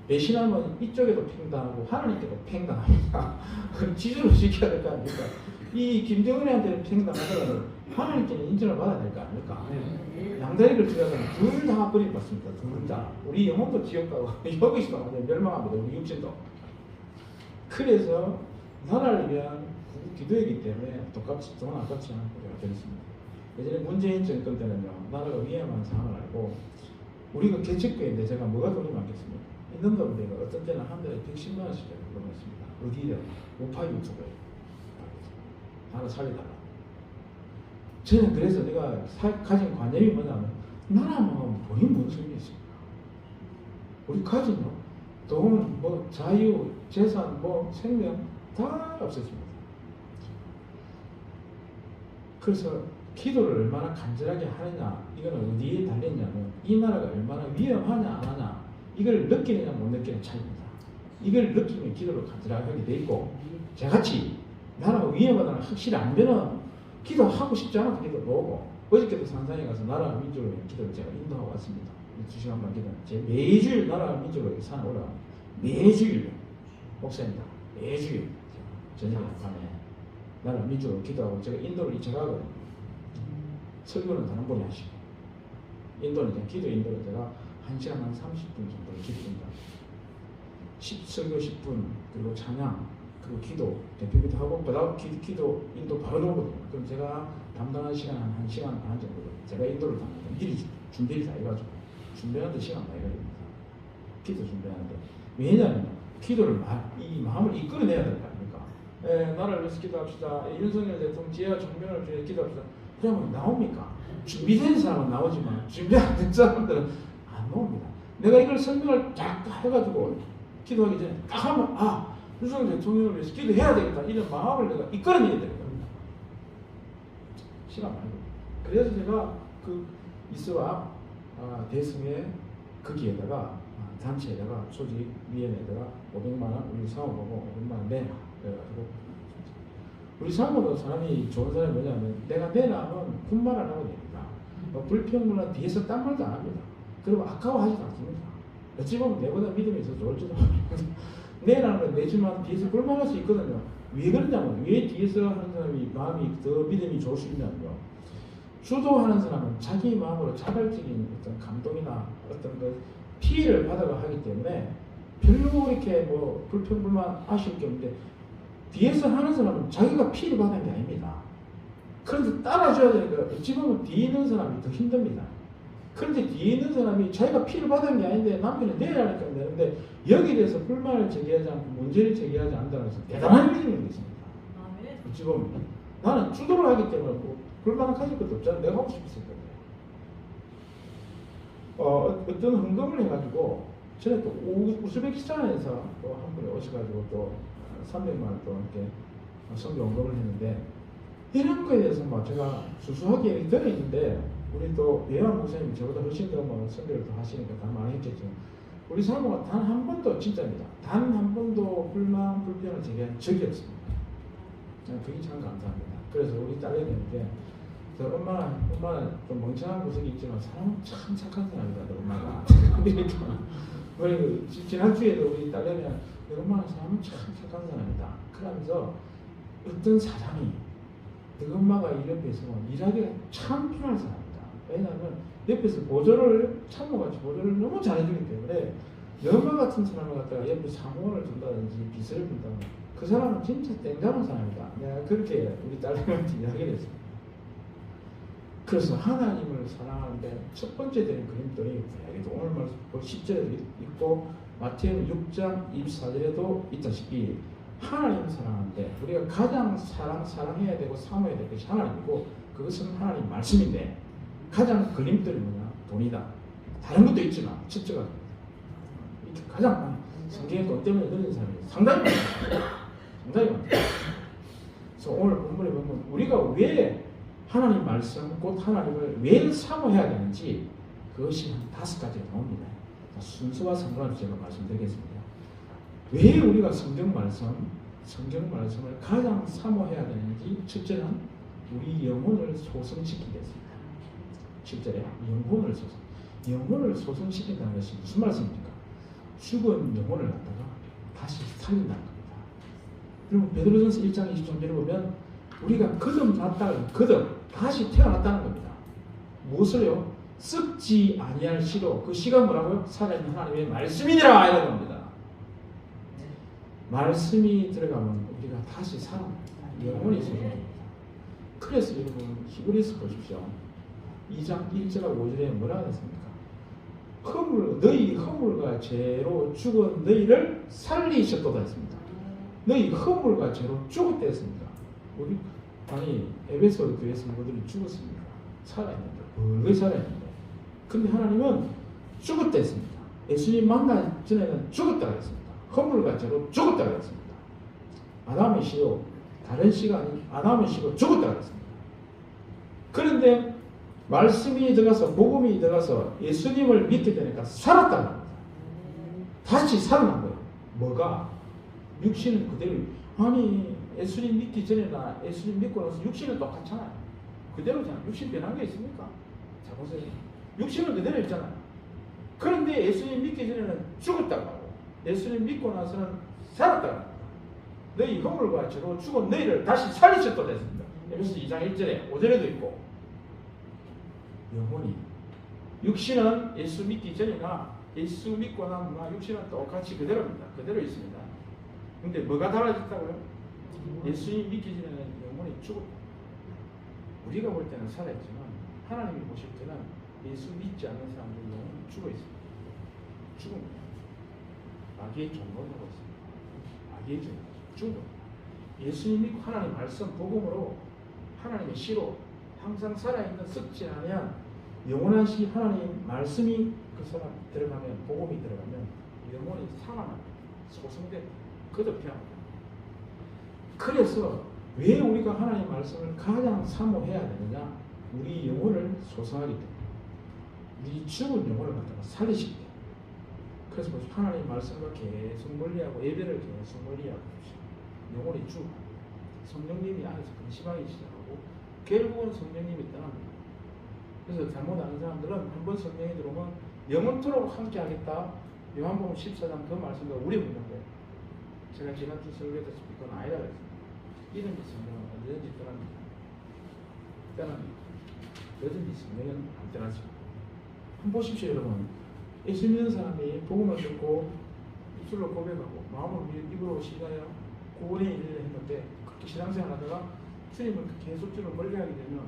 배신하면 이쪽에도 팽당하고 하나님께도 팽당합니다. 지주를 지켜야 될 거 아닙니까? 이 김정은한테는 팽당하더라도 하나님께는 인정을 받아야 될 거 아닙니까? 양다리를 들어가면 둘 다 버림 받습니다. 둘 다. 우리 영혼도 지옥 가고 여기서도 완전 멸망합니다. 우리 육신도. 그래서 나라를 위한 기도이기 때문에 똑같이 돈 아깝지 않고 제가 드렸습니다. 예전에 문재인 정권 때는요 나라가 위험한 상황을 알고 우리가 개척교회인데 제가 뭐가 돈이 많겠습니까? 있는 돈들이 어떤 때는 한 달에 110만 원씩 벌었습니다. 어디에? 우파 유튜브에 나라 살려달라. 저는 그래서 내가 가진 관념이 뭐냐면 나라만 돈이 뭔 소용이 있습니까? 우리 가진요 돈, 뭐 자유, 재산, 뭐 생명 다 없었습니다. 그래서 기도를 얼마나 간절하게 하느냐 이거는 어디에 달렸냐면 이 나라가 얼마나 위험하냐 안 하냐 이걸 느끼느냐 못 느끼는 차이입니다. 이걸 느끼면 기도를 간절하게 하게 돼 있고 저같이 나라가 위험하다는 확실히 알면은 기도하고 싶지 않아도 기도 오고 어저께도 산상에 가서 나라 민족을 위한 기도를 제가 인도하고 왔습니다. 2시간만 기도 제 매주일 나라 민족을 산에 올라갑니다. 매주일 목사입니다. 매주일 저녁에 밤에 나라 민족을 기도하고 제가 인도를 제가하거든요. 설교는 다른 분이 하시고 인도는 기도 인도를 제가 1시간 한 30분 정도 기도합니다. 설교 10분, 그리고 찬양, 그리고 기도, 대표기도 하고, 그다음 기도 인도 바로 나오거든요. 그럼 제가 담당한 시간 한 1시간 반 정도 제가 인도를 담당해요. 미리 준비를 다 해가지고 준비하는데 시간 많이 걸립니다. 기도 준비하는데. 왜냐하면 기도를 이 마음을 이끌어내야 될 거 아닙니까? 나라를 위해서 기도합시다. 윤석열 대통령 지혜와 정명을 위해 기도합시다. 그러면 나옵니까? 준비된 사람은 나오지만 준비 안 된 사람들은 안 나옵니다. 내가 이걸 설명을 쫙 해가지고 기도하기 전에 딱 하면 윤석열 대통령을 위해서 기도해야 되겠다 이런 마음을 내가 이끌어내야 되는 겁니다. 시간 많이 걸립니다. 그래서 제가 그 이스와 대승의 거기에다가 단체에다가 조직 위원회에다가 500만 원 우리 사업하고 500만 원 내놔 그래가지고 우리 사업도 사람이 좋은 사람이 뭐냐면 내가 내놔면 군말 안 하고 됩니다. 불평물은 뒤에서 딴 말도 안 합니다. 그리고 아까워하지도 않습니다. 어찌 보면 내보다 믿음이 더 좋을지도 모릅니다. 내라는 내지만 뒤에서 불만할 수 있거든요. 왜 그러냐면 왜 뒤에서 하는 사람이 마음이 더 믿음이 좋을 수 있냐면요. 주도하는 사람은 자기 마음으로 자발적인 어떤 감동이나 어떤 그 피해를 받아가 하기 때문에 별로 이렇게 뭐 불평불만 아쉬울 게 없는데 뒤에서 하는 사람은 자기가 피해를 받는 게 아닙니다. 그런데 따라줘야 되니까 어찌 보면 뒤에 있는 사람이 더 힘듭니다. 그런데 뒤에 있는 사람이 자기가 피해를 받은 게 아닌데 남편이 내라니까 내는데 여기에 대해서 불만을 제기하지 않고 문제를 제기하지 않는다는 것은 대단한 믿음이 있습니다. 어찌 보면 나는 주도를 하기 때문에 뭐 불만을 가질 것도 없잖아. 내가 하고 싶었을 건데. 어떤 헌금을 해가지고 전에 또 우즈베키스탄에서 또 한 분이 오셔가지고 또 300만 원 또 이렇게 선교 헌금을 했는데 이런 거에 대해서 뭐 제가 수수하게 들어있는데 우리 또 예왕 목사님이 저보다 훨씬 더 뭐 선교를 더 하시니까 다 많이 했겠죠. 우리 사모가 단 한 번도 진짜입니다. 단 한 번도 불만 불평을 제기한 적이 없습니다. 그게 참 감사합니다. 그래서 우리 딸내미한테 엄마는 좀 멍청한 구석이 있지만 사람은 참 착한 사람이다. 엄마가 그러니까 지난주에도 우리 딸내미가 엄마는 사람은 참 착한 사람이다. 그러면서 어떤 사람이 너 엄마가 이 옆에 있으면 일하기가 참 필요한 사람이다. 왜냐하면 옆에서 보조를 참모같이 보조를 너무 잘해주기 때문에 너 엄마 같은 사람을 갖다가 옆에 사무원을 준다든지 비서를 준다든지 그 사람은 진짜 땡잡은 사람이다. 내가 그렇게 우리 딸내미한테 이야기를 했습니다. 그래서 하나님을 사랑하는데 첫 번째 되는 그림들이 오늘 말씀 10절에도 있고 마태복음 6장 24절에도 있다시피 하나님을 사랑하는데 우리가 가장 사랑해야 되고 사모해야 될 것이 하나님이고 그것은 하나님 말씀인데 가장 걸림돌이 뭐냐? 돈이다. 다른 것도 있지만 첫째가 가장 많이 성경에 돈 때문에 늘린 사람이 상당히 많습니다. 상당히 많습니다. 그래서 오늘 본문에 보면 우리가 왜 하나님 말씀 곧 하나님을 왜 사모해야 되는지 그것이 한 5가지가 나옵니다. 순서와 상관없이 제가 말씀드리겠습니다. 왜 우리가 성경 말씀을 가장 사모해야 되는지 첫째는 우리 영혼을 소성시키겠습니다. 7절에 영혼을 소성시킨다는 것이 무슨 말씀입니까? 죽은 영혼을 갖다가 다시 살린다는 겁니다. 그리고 베드로전서 1장 23절에 보면 우리가 거듭났다는 다시 태어났다는 겁니다. 무엇을요? 썩지 아니할 시로 그 시가 뭐라고요? 살아있는 하나님의 말씀이니라 이런 겁니다. 말씀이 들어가면 우리가 다시 살아납니다. 영혼이 소성됩니다. 그래서 여러분 히브리서 보십시오. 2장 1절하고 5절에 뭐라고 했습니까? 너희 허물과 죄로 죽은 너희를 살리셨도다 했습니다. 너희 허물과 죄로 죽었다 했습니다. 에베소 교회 성도들이 죽었습니다. 살아있는데 왜 살아있는데? 근데 하나님은 죽었다 했습니다. 예수님 만나기 전에는 죽었다 했습니다. 허물과 죄로 죽었다 했습니다. 아담의 시도 다른 시가 아닌 아담의 시도 죽었다 했습니다. 그런데 말씀이 들어가서 복음이 들어가서 예수님을 믿게 되니까 살았다는 겁니다. 다시 살아난 거예요. 뭐가? 육신은 그대로. 아니 예수님 믿기 전에나 예수님 믿고 나서 육신은 똑같잖아요. 그대로잖아요. 육신 변한 게 있습니까? 자 보세요. 육신은 그대로 있잖아요. 그런데 예수님 믿기 전에는 죽었다고 하고 예수님 믿고 나서는 살았다고 합니다. 너희 허물과 죄로 죽은 너희를 다시 살리셨다고 했습니다. 에베소 2장 1절에 5절에도 있고 영혼이 육신은 예수 믿기 전이나 예수 믿고 난 후나 육신은 똑같이 그대로입니다. 그대로 있습니다. 근데 뭐가 달라졌다고요? 예수님 믿기 전에는 영혼이 죽었다. 우리가 볼 때는 살아있지만 하나님이 보실 때는 예수 믿지 않는 사람들 영혼이 죽어 있습니다. 죽은 마귀의 종노릇 하고 있습니다. 마귀의 종노릇, 죽은 겁니다. 예수님 믿고 하나님 말씀 복음으로 하나님의 시로 항상 살아있는 썩지 않으면 영원한 시 하나님 말씀이 그 사람 들어가면 복음이 들어가면 영혼이 살아납니다. 소성돼 거듭해합니다. 그래서 왜 우리가 하나님 말씀을 가장 사모해야 되느냐? 우리 영혼을 소성하기 때문에 우리 죽은 영혼을 갖다가 살리시기 때문에. 그래서 하나님 말씀과 계속 멀리하고 예배를 계속 멀리하고 영혼이 죽고 성령님이 안에서 근심하기 시작하고 결국은 성령님이 떠납니다. 그래서 잘못 아는 사람들은 한번 성령이 들어오면 영원토록 함께 하겠다. 요한복음 14장 그 말씀과 우리 묻는데 제가 지난주 설교했듯이 그건 아니라 그랬습니다. 이름이 성령은 언제든지 떠납니다. 언제든지 성령은 안 떠나죠. 한번 보십시오 여러분. 예수 믿는 사람이 복음을 듣고 입술로 고백하고 마음으로 입으로 시인하여 구원의 일을 했는데 그렇게 신앙생활 하다가 주님을 계속적으로 멀리하게 되면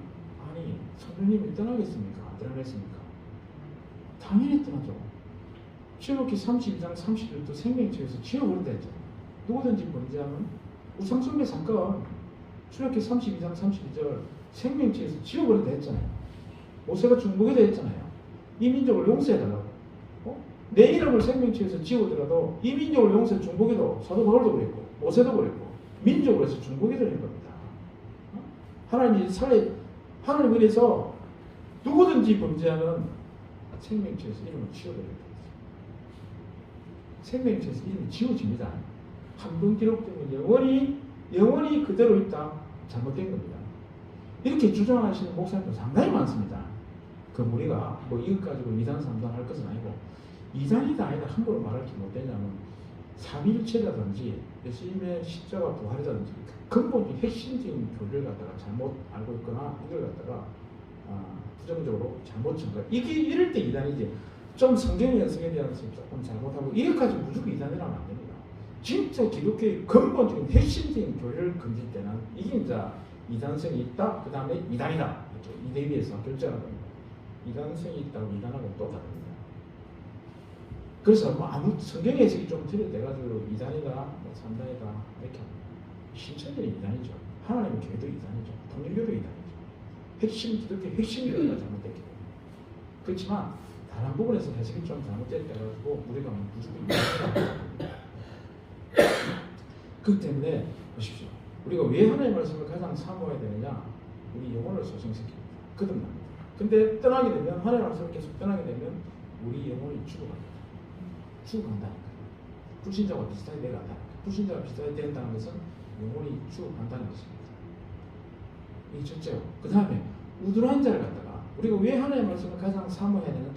아니 성령님이 떠나겠습니까? 안 떠나겠습니까? 당연히 떠나죠. 출애굽기 32장 31절 생명책에서 지워버린다 했잖아요. 누구든지 범죄하면 우상숭배 사건 출애굽기 32장 32절 생명책에서 지워버린다 했잖아요. 모세가 중보기도 했잖아요. 이 민족을 용서해달라고. 내 이름을 생명책에서 지우더라도 이 민족을 용서해 중보기도 사도 바울도 그랬고 모세도 그랬고 민족으로 해서 중보기도를 한 겁니다. 하나님이 하나님 그래서 누구든지 범죄하는 생명책에서 이름을 지워버립니다. 생명책에서 이름이 지워집니다. 한 번 기록되면 영원히 그대로 있다. 잘못된 겁니다. 이렇게 주장하시는 목사님도 상당히 많습니다. 그 우리가 뭐 이것 가지고 2단 3단 할 것은 아니고 2단이다 아니다 함부로 말할 게 못되냐면 삼위일체라든지 예수님의 십자가 부활이라든지 근본적인 핵심적인 교리를 갖다가 잘못 알고 있거나 이걸 갖다가 부정적으로 잘못 전가 이게 이럴 때 2단이지. 좀 성경 연성에 대한 조금 잘못하고 이것까지 무조건 2단이라면 안 됩니다. 진짜 기독교의 근본적인 핵심적인 교리를 건질 때는 이게 이제 2단성이 있다. 그 다음에 2단이다. 이렇게 2대 위에서 결정하는 겁니다. 2단성이 있다고 2단하고는 또 다릅니다. 그래서 뭐 아무 성경 해석이 좀 틀려돼가지고 2단이다, 뭐 3단이다 이렇게 신천들이 2단이죠. 하나님의 교회도 2단이죠. 통일교도 2단이죠. 핵심 기독교 핵심교리가 잘못됐기 때문에. 그렇지만 다른 부분에서 해석이 좀 잘못됐다가지고 우리가 무조건 2단이다. 그렇기 때문에 보십시오. 우리가 왜 하나님의 말씀을 가장 사모해야 되느냐? 우리 영혼을 소생시킵니다. 거듭납니다. 근데 떠나게 되면 하나님의 말씀을 계속 떠나게 되면 우리 영혼이 죽어갑니다. 죽어간다니까요. 불신자와 비슷하게 내려간다니까요. 불신자와 비슷하게 된다는 것은 영혼이 죽어간다는 것입니다. 이게 첫째요. 그 다음에 우둔한 자를 갖다가 우리가 왜 하나님의 말씀을 가장 사모해야 되는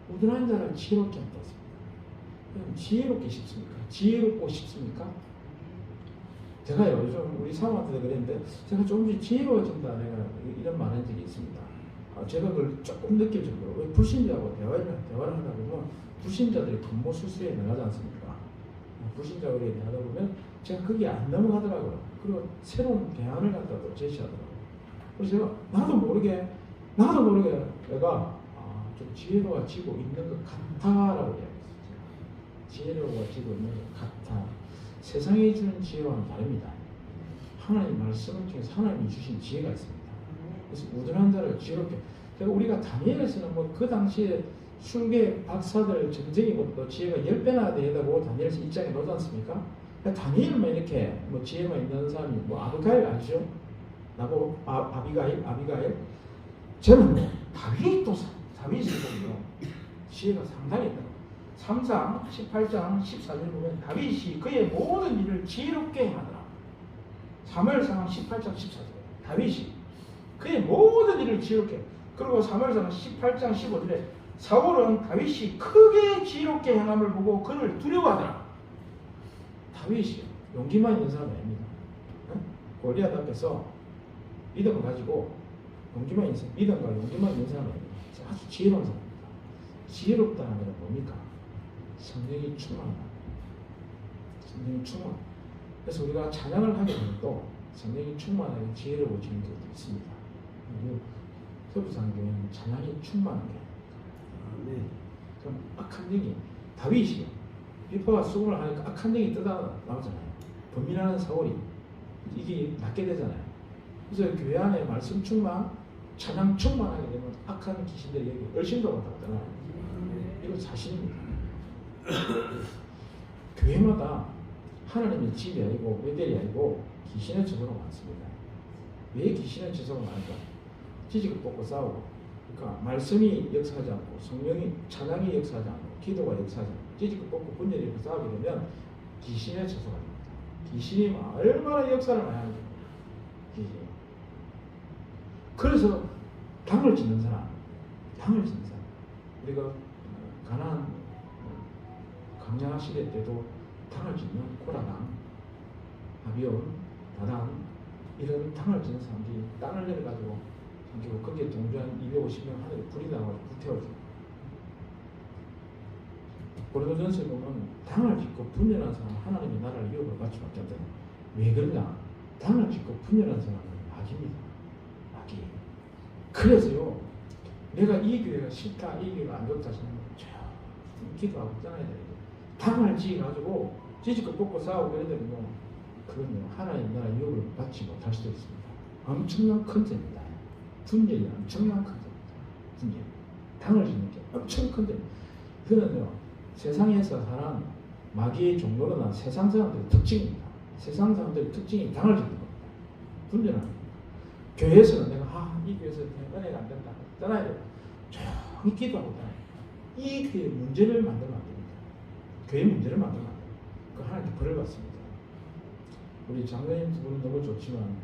우둔한 자를 지혜롭게 한다 했습니다. 지혜롭게 싶습니까? 지혜롭고 싶습니까? 제가요 요즘 우리 사모한테도 그랬는데 제가 조금씩 지혜로워진다 내가 이런 말 한 적이 있습니다. 제가 그걸 조금 느낄 정도로 왜 불신자하고 대화를 하다 보면 불신자들이 근무수수에 나가지 않습니까? 불신자들에 대하다 보면 제가 거기에 안 넘어가더라고요. 그리고 새로운 대안을 갖다 또 제시하더라고요. 그래서 제가 나도 모르게 내가 좀 지혜로워지고 있는 것 같다라고 이야기했어요. 지혜로워지고 있는 것 같아. 세상이 주는 지혜와는 다릅니다. 하나님 말씀을 통해서 하나님이 주신 지혜가 있습니다. 그래서 우둔한 자를 지혜롭게. 제가 우리가 다니엘에서는 뭐 그 당시에 술계 박사들 전쟁이 뭐 지혜가 10배나 되다고 다니엘서 입장에 넣지 않습니까? 다니엘만 이렇게 뭐 지혜만 있는 사람이 뭐 아비가일 아시죠? 나보고 아비가일? 저는 뭐 다윗이 보면 지혜가 상당히 있다. 3장 18장 14절 보면 다윗이 그의 모든 일을 지혜롭게 하더라. 사무엘상 18장 14절 다윗이 그의 모든 일을 지혜롭게. 그리고 사무엘상 18장 15절에 사울은 다윗이 크게 지혜롭게 행함을 보고 그를 두려워하더라. 다윗이 용기만 있는 사람이 아닙니다. 골리앗 앞에서 믿음을 가지고 용기만 있는 믿음과 용기만 있는 사람이 아닙니다. 아주 지혜로운 사람입니다. 지혜롭다는 것은 뭡니까? 성령이 충만하다. 성령이 충만. 그래서 우리가 찬양을 하게 되면 또 성령이 충만하게 지혜로워지는 것도 있습니다. 그리고 서부상교회는 찬양이 충만한 게 좀 악한 영이 다윗이요. 비파가 수금을 하니까 악한 영이 뜯어 나오잖아요. 범인하는 사울이 이게 낫게 되잖아요. 그래서 교회 안에 말씀 충만, 찬양 충만하게 되면 악한 귀신들이 여기 얼씬도 못하잖아요. 이건 사실입니다. 교회마다 하나님의 집이 아니고 외델이 아니고 귀신의 저주가 많습니다. 왜 귀신의 저주가 많을까? 지지고 뽑고 싸우고, 그러니까 말씀이 역사하지 않고 성령이 찬양이 역사하지 않고 기도가 역사하지 않고 지지고 뽑고 분열이 이렇게 싸우게 되면 귀신의 저주가 됩니다. 귀신이 얼마나 역사를 많이 하는지. 귀신이. 그래서 당을 짓는 사람, 우리가 가나안 강야 시대 때도 당을 짓는 고라당, 아비온, 다단 이런 당을 짓는 사람들이 땅을 내려가지고 삼키고 거기에 동조한 250명 하늘에 불이 나와서 불태워져요. 고린도전서에 보면 당을 짓고 분열한 사람은 하나님의 나라를 유업을 받지 못한다. 왜 그러냐? 당을 짓고 분열한 사람은 악입니다. 악이. 그래서요, 내가 이 교회가 싫다, 이 교회가 안 좋다 싶으면 기도하고 떠나야 돼요. 당을 지어가지고 지지고 뽑고 싸우고 이러면 그건요, 하나님 나라 유업을 받지 못할 수도 있습니다. 엄청난 큰 죄입니다. 분열이 엄청난 큰 죄입니다. 분열. 당을 짓는 게 엄청 큰 죄입니다. 그거는요, 세상에서 사는 마귀의 종로로나 세상 사람들의 특징입니다. 세상 사람들의 특징이 당을 짓는 겁니다. 분열하는 겁니다. 교회에서는 내가 이 교회에서 은혜가 안 된다. 떠나야 돼요. 조용히 기도하고 떠나야 돼요. 이 교회의 문제를 만들면 안 됩니다. 교회 문제를 만들면 안 돼요. 그 하나님께 벌을 받습니다. 우리 장로님 두 분은 너무 좋지만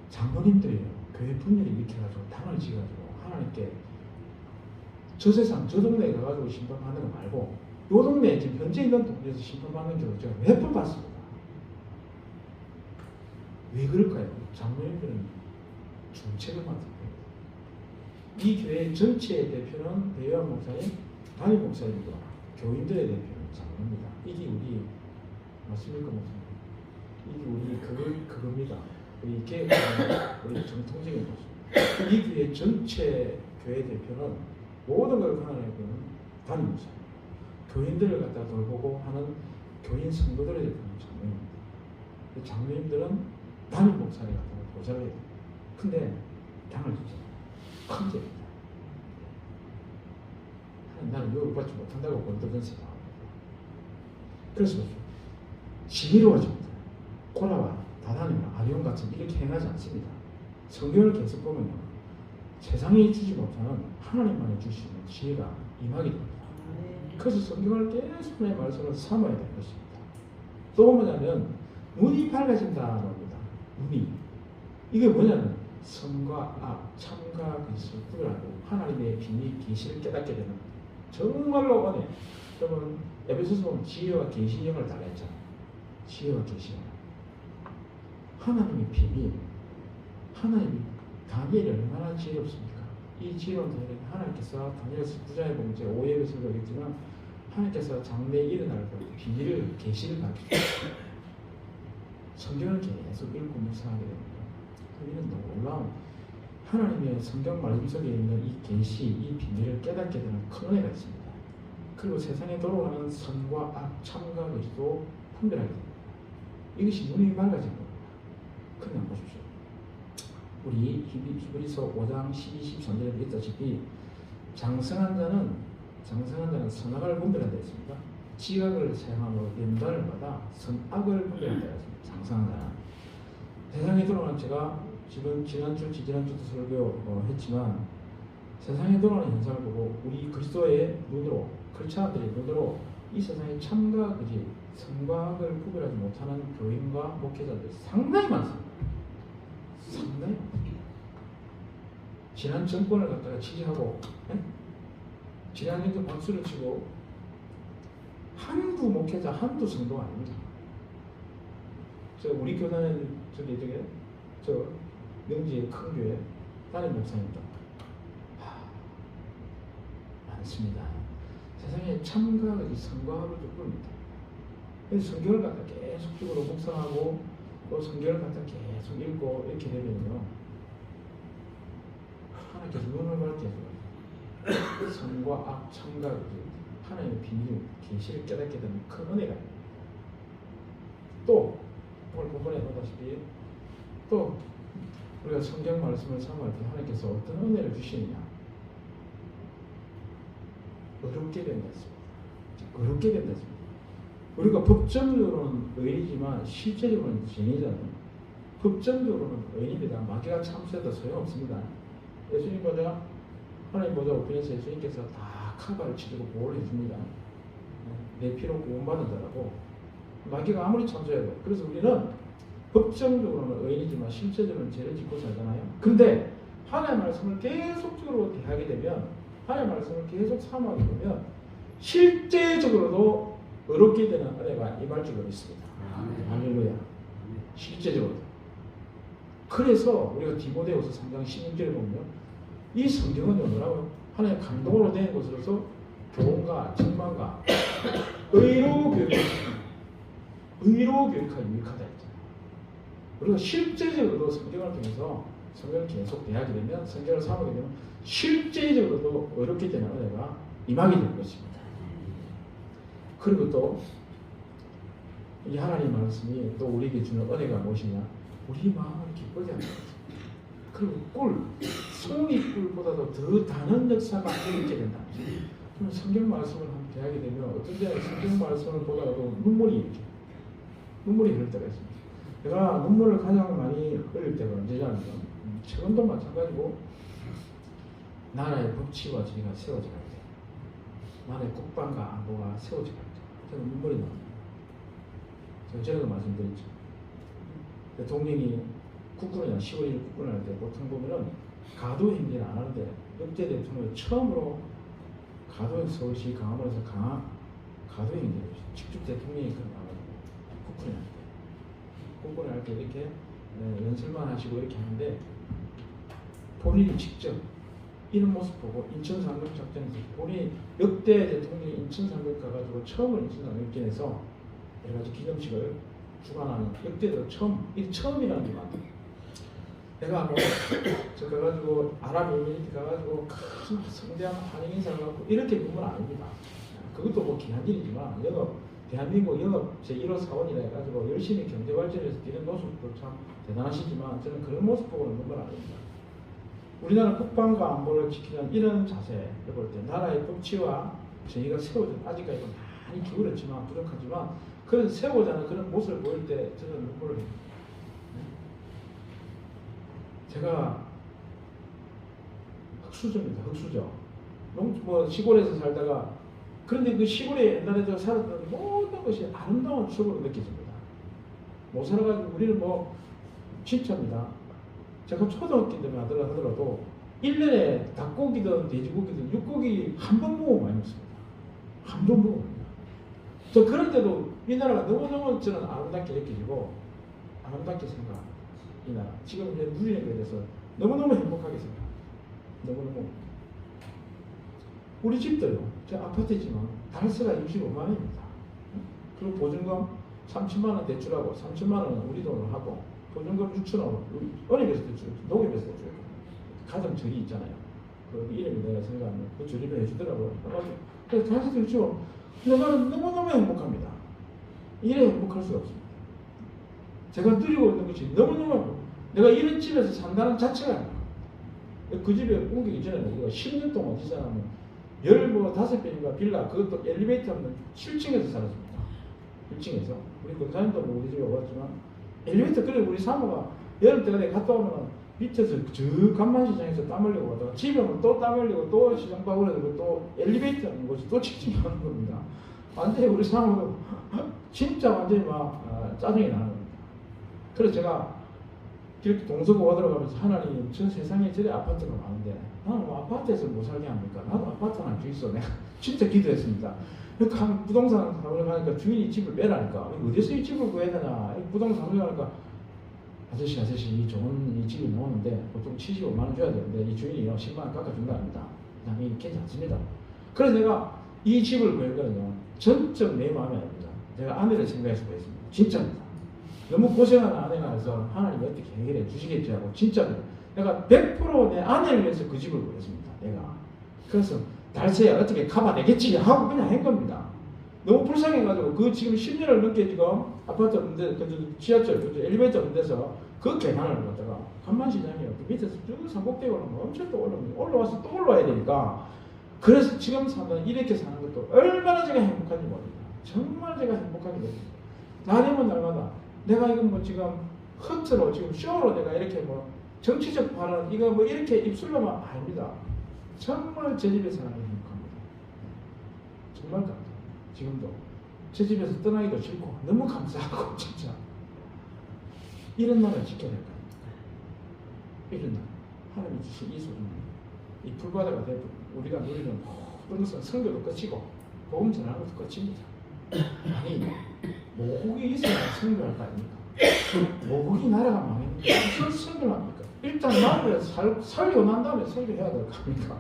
장로님들이에요. 교회 분열이 일으켜가지고 당을 지어가지고 하나님께 저 세상 저 동네에 가가지고 심판받는 거 말고 요 동네에 지금 현재 있는 동네에서 심판받는 경우 제가 몇 번 봤습니다. 왜 그럴까요? 장로님들은 중책을 맡은 거예요. 이 교회 전체의 대표는 대요한 목사님, 담임 목사님이고 교인들의 대표는 장로입니다. 이게 우리 맞습니까, 목사님? 이게 우리 그겁니다. 우리 우리 정통적인 모습. 이 교회 전체 교회 대표는 모든 걸 권한하는 담임 목사님. 교인들을 갖다 돌보고 하는 교인 성도들의 대표는 장로입니다. 장로님들은 담임 목사님 같은 걸 보좌를 해요. 근데 당을 짓잖아요. 큰 죄입니다. 나는 유업을 받지 못한다고 고린도전서에 나옵니다. 그래서 지혜로워지 못해요. 고라와 다단이나 아비온 같은 이렇게 행하지 않습니다. 성경을 계속 보면요, 세상이 주지 못하는 하나님만이 주시는 지혜가 임하게 됩니다. 그래서 성경을 계속 하나님의 말씀을 삼아야 되는 것입니다. 또 뭐냐면 눈이 밝아진다 합니다. 눈이. 이게 뭐냐면 선과 악, 참과 거짓을 구별하고 하나님의 비밀 계시를 깨닫게 되는 거예요. 정말로 은혜. 그러면 에베소서 보면 지혜와 계시형을 달라했잖아요. 지혜와 계시형. 하나님의 비밀. 하나님이 다니엘이 얼마나 지혜롭습니까? 이 지혜로운 다니엘은 하나님께서 다니엘서 9장에 보면 제가 5예에 설교했지만 하나님께서 장래에 일어날 비밀을 계시를 가르쳐주셨어요. 성경을 계속 읽고 묵상하게 됩니다. 이는 너무 놀라운 하나님의 성경 말씀 속에 있는 이 계시, 이 비밀을 깨닫게 되는 큰 은혜가 있습니다. 그리고 세상에 돌아가는 선과 악, 참과 것도 분별하게 됩니다. 이것이 눈이 밝아진 겁니다. 그냥 보십시오. 우리 히브리서 5장 12, 13절에 있다시피 장성한 자는 선악을 분별한다 했습니다. 지각을 사용하고 연단을 받아 선악을 분별한다 했습니다. 장성한 자는. 세상에 돌아가는 제가 지금 지난주도 설교했지만 세상에 돌아가는 현상을 보고 우리 그리스도의 눈으로, 크리스찬들의 눈으로 이 세상의 참과 거짓, 선과 악을 구별하지 못하는 교인과 목회자들이 상당히 많습니다. 상당히 많습니다. 지난 정권을 갖다가 지지하고 지난 정권 박수를 치고 한두 목회자, 한두 성도가 아닙니다. 우리 교단에 저 명지의 큰 교회 담임 목사님도 많습니다. 세상에 참과 성과를 줍니다. 성경을 갖다 계속적으로 묵상하고 또 성경을 갖다 계속 읽고 이렇게 되면요, 하나님께서 눈을 밝게 해줘요. 선과 악, 참과 하나님의 비밀, 계시를 깨닫게 되는 큰 은혜가 있습니다. 또 오늘 본문에 보다시피 또 우리가 성경 말씀을 사모할 때 하나님께서 어떤 은혜를 주시느냐, 어렵게 된다 했습니다. 어렵게 된다 했습니다. 우리가 법정적으로는 의인이지만 실제적으로는 죄인이잖아요. 법정적으로는 의인입니다. 마귀가 참수해도 소용없습니다. 예수님 보자, 하나님 보자 우편에서 예수님께서 다 카바를 치르고 보호를 해줍니다. 내 피로 구원받은 자라고. 마귀가 아무리 참수해도. 그래서 우리는 법정적으로는 의인이지만 실제적으로는 죄를 짓고 살잖아요. 근데 하나님의 말씀을 계속적으로 대하게 되면, 하나님의 말씀을 계속 사모하게 되면 실제적으로도 어렵게 되는 은혜가 임할 줄로 믿습니다. 할렐루야. 실제적으로. 그래서 우리가 디모데후서 3장 16절에 보면 이 성경은요, 뭐라고 하나님의 감동으로 된 것으로서 교훈과 책망과 의로 교육하기 유익하다 했잖아요. 우리가 실제적으로도 성경을 통해서 성경을 계속 대하게 되면, 성경을 사모하게 되면 실제적으로도 어렵게 되는 은혜가 임하게 될 것입니다. 그리고 또 이 하나님 말씀이 또 우리에게 주는 은혜가 무엇이냐, 우리 마음을 기쁘게 하는 것입니다. 그리고 송이 꿀보다도 더 다른 역사가 일어나게 된다. 그럼 성경 말씀을 대하게 되면 어떤 때는 성경 말씀을 보다가도 눈물이 흐를 때가 있습니다. 제가 눈물을 가장 많이 흘릴 때가 언제냐면, 최근도 마찬가지고 나라의 법치와 정의가 세워져 갈 때, 나라의 국방과 안보가 세워져 갈 때, 저는 눈물이 납니다. 제가 전에도 말씀드렸죠. 대통령이 국군이나 10월 1일 국군을 할 때 보통 보면은 가도 행진을 안 하는데, 역대 대통령이 처음으로 서울시 강화문에서 가도 행진을 직접 대통령이 나가지고 국군을 할 때 이렇게 연설만 하시고 이렇게 하는데, 본인이 직접 이런 모습 보고 인천 상륙 작전에서 본인이 역대 대통령이 인천 상륙 가가지고 처음으로 인천 상륙전에서 여러 가지 기념식을 주관하는, 역대도 처음이라는 게 많아요. 내가 저 가가지고 아랍에미리트 가가지고 큰 성대한 환영 인사를 갖고 이렇게 보면 아닙니다. 그것도 뭐 귀한 일이지만 대한민국 영업 제1호 사원이라 해가지고 열심히 경제 발전해서 이런 모습도 참 대단하시지만, 저는 그런 모습 보고는 눈물 아닙니다. 우리나라 국방과 안보를 지키는 이런 자세를 볼 때 나라의 법치와 정의가 세워진, 아직까지도 많이 기울었지만 부족하지만 그런 세우고자 하는 그런 모습을 보일 때 저는 눈물을 흘립니다. 제가 흑수저입니다. 흑수저. 뭐 시골에서 살다가, 그런데 그 시골에 옛날에 제가 살았던 모든 것이 아름다운 추억으로 느껴집니다. 못 살아가지고 우리는 뭐 진짜입니다. 제가 초등학교 때만 하더라도 1년에 닭고기든 돼지고기든 육고기 한 번 먹으면 많이 먹습니다. 한 번 먹으면. 저 그런데도 이 나라가 너무너무 저는 아름답게 느껴지고 아름답게 생각. 이 나라 지금 이제 누리는 것에 대해서 너무너무 행복하게 생각. 너무너무. 우리 집도요, 저 아파트지만 달세가 25만 원입니다. 그리고 보증금 3천만 원 대출하고 3천만 원은 우리 돈으로 하고 보증금 6천 원 은행에서 대출, 농협에서 대출. 가정절이 있잖아요. 그 이름이 내가 생각하면 그 조립을 해주더라고요. 그래서 달세 대출. 나는 너무너무 행복합니다. 이래 행복할 수가 없습니다. 제가 누리고 있는 것이 너무너무, 내가 이런 집에서 산다는 자체가 아니에요. 그 집에 옮기기 전에 우리가 10년 동안 이 사람은 15배인가 빌라, 그것도 엘리베이터 없는 7층에서 살았습니다. 1층에서. 우리 권사님도 뭐 우리 집에 와봤지만, 엘리베이터, 그래 우리 사모가 여름 때 내가 갔다 오면 밑에서 저 간만시장에서 땀 흘리고 가다가 집에 오면 또 땀 흘리고 또 시장 가고 그러고 또 엘리베이터 없는 곳이 또 7층에 가는 겁니다. 완전히 우리 사모도 진짜 완전히 막 짜증이 나는 겁니다. 그래서 제가 이렇게 동서고 와들어가면서, 하나님, 전 세상에 저리 아파트가 많은데 나는 뭐 아파트에서 못 살게 합니까? 나도 아파트 하나 주 있어. 내가 진짜 기도했습니다. 부동산 사무실 가니까 주인이 집을 빼라니까, 어디서 이 집을 구해야 되나? 부동산 사무실 가니까, 아저씨 이 좋은 이 집이 나오는데 보통 75만 원 줘야 되는데 이 주인이 10만 원 깎아준다 합니다. 그냥 괜찮습니다. 그래서 내가 이 집을 구했거든요. 전적 내 마음이 아닙니다. 제가 아내를 생각해서 구했습니다. 진짜입니다. 너무 고생하는 아내가 해서 하나님이 어떻게 해결해 주시겠지 하고 진짜로 내가 100% 내 아내를 위해서 그 집을 구했습니다. 내가. 그래서 달세야 어떻게 갚아내겠지 하고 그냥 한 겁니다. 너무 불쌍해가지고 그 지금 10년을 넘게 지금 아파트 없는 데, 그 지하철, 그 엘리베이터 없는 데서 그 계단을 갖다가 간만시장이요. 그 밑에서 쭉 산꼭대기 올라오면 엄청 또 올라옵니다. 올라와서 또 올라와야 되니까. 그래서 지금 사는 이렇게 사는 것도 얼마나 제가 행복한지 모릅니다. 정말 제가 행복한지 모릅니다. 날이면 날마다 내가 이거 뭐 지금 허트로 지금 쇼로 내가 이렇게 뭐 정치적 발언 이거 뭐 이렇게 입술로만 아닙니다. 정말 제 집에 사는 게 행복합니다. 정말 감사합니다. 지금도 제 집에서 떠나기도 싫고 너무 감사하고 진짜 이런 나라를 지켜야 될 겁니다. 이런 나라 하나님이 주신 이 소중한 이 풀바다가 되고 우리가 누리는 모든 것은 선교도 끝이고 복음 전하는 것도 끝입니다. 아니 모국이 있어야 선교할 거 아닙니까? 모국이 나라가 망했는데 무슨 선교를 합니까? 일단 나라를 살리고 난 다음에 선교해야 될 거 아닙니까?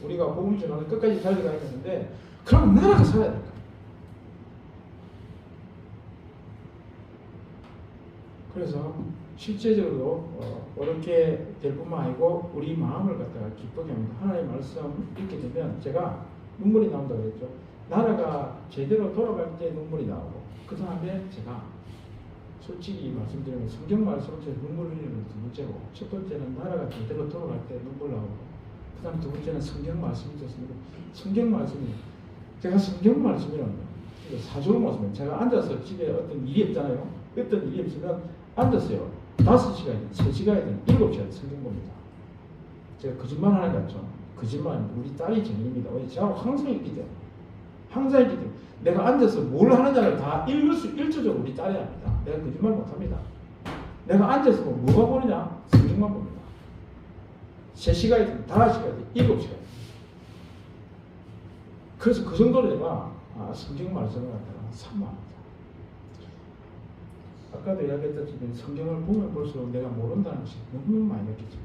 우리가 복음 전하는 끝까지 달려가야 되는데 그럼 나라가 살아야 될 거예요. 그래서 실제적으로 어렵게 될 뿐만 아니고 우리 마음을 갖다가 기쁘게 합니다. 하나님의 말씀 읽게 되면 제가 눈물이 나온다고 그랬죠. 나라가 제대로 돌아갈 때 눈물이 나오고 그 다음에 제가 솔직히 말씀드리면 성경 말씀을 제가 눈물 흘리는 두 번째고 첫 번째는 나라가 제대로 돌아갈 때 눈물 나오고 그 다음 두 번째는 성경 말씀이 있었습니다. 성경 말씀이 제가 성경 말씀이라면 사주로 말씀을 제가 앉아서 집에 어떤 일이 없잖아요. 어떤 일이 없으면 앉았어요. 5시간, 3시간이든 7시간 성경 봅니다. 제가 거짓말 하는 것 같죠? 거짓말 우리 딸이 정입니다. 왜? 제가 항상 읽기 때문에 항상 읽기 때문에 내가 앉아서 뭘 하느냐를 다 읽을 수 일초적으로 우리 딸이 합니다. 내가 거짓말 못합니다. 내가 앉아서 뭐가 보느냐? 성경만 봅니다. 3시간이든 5시간이든 7시간. 그래서 그 정도로 내가 성경 말씀을 갖다가 사모합니다. 아까도 이야기했다시피 성경을 보면 볼수록 내가 모른다는 것이 너무 많이 느껴집니다.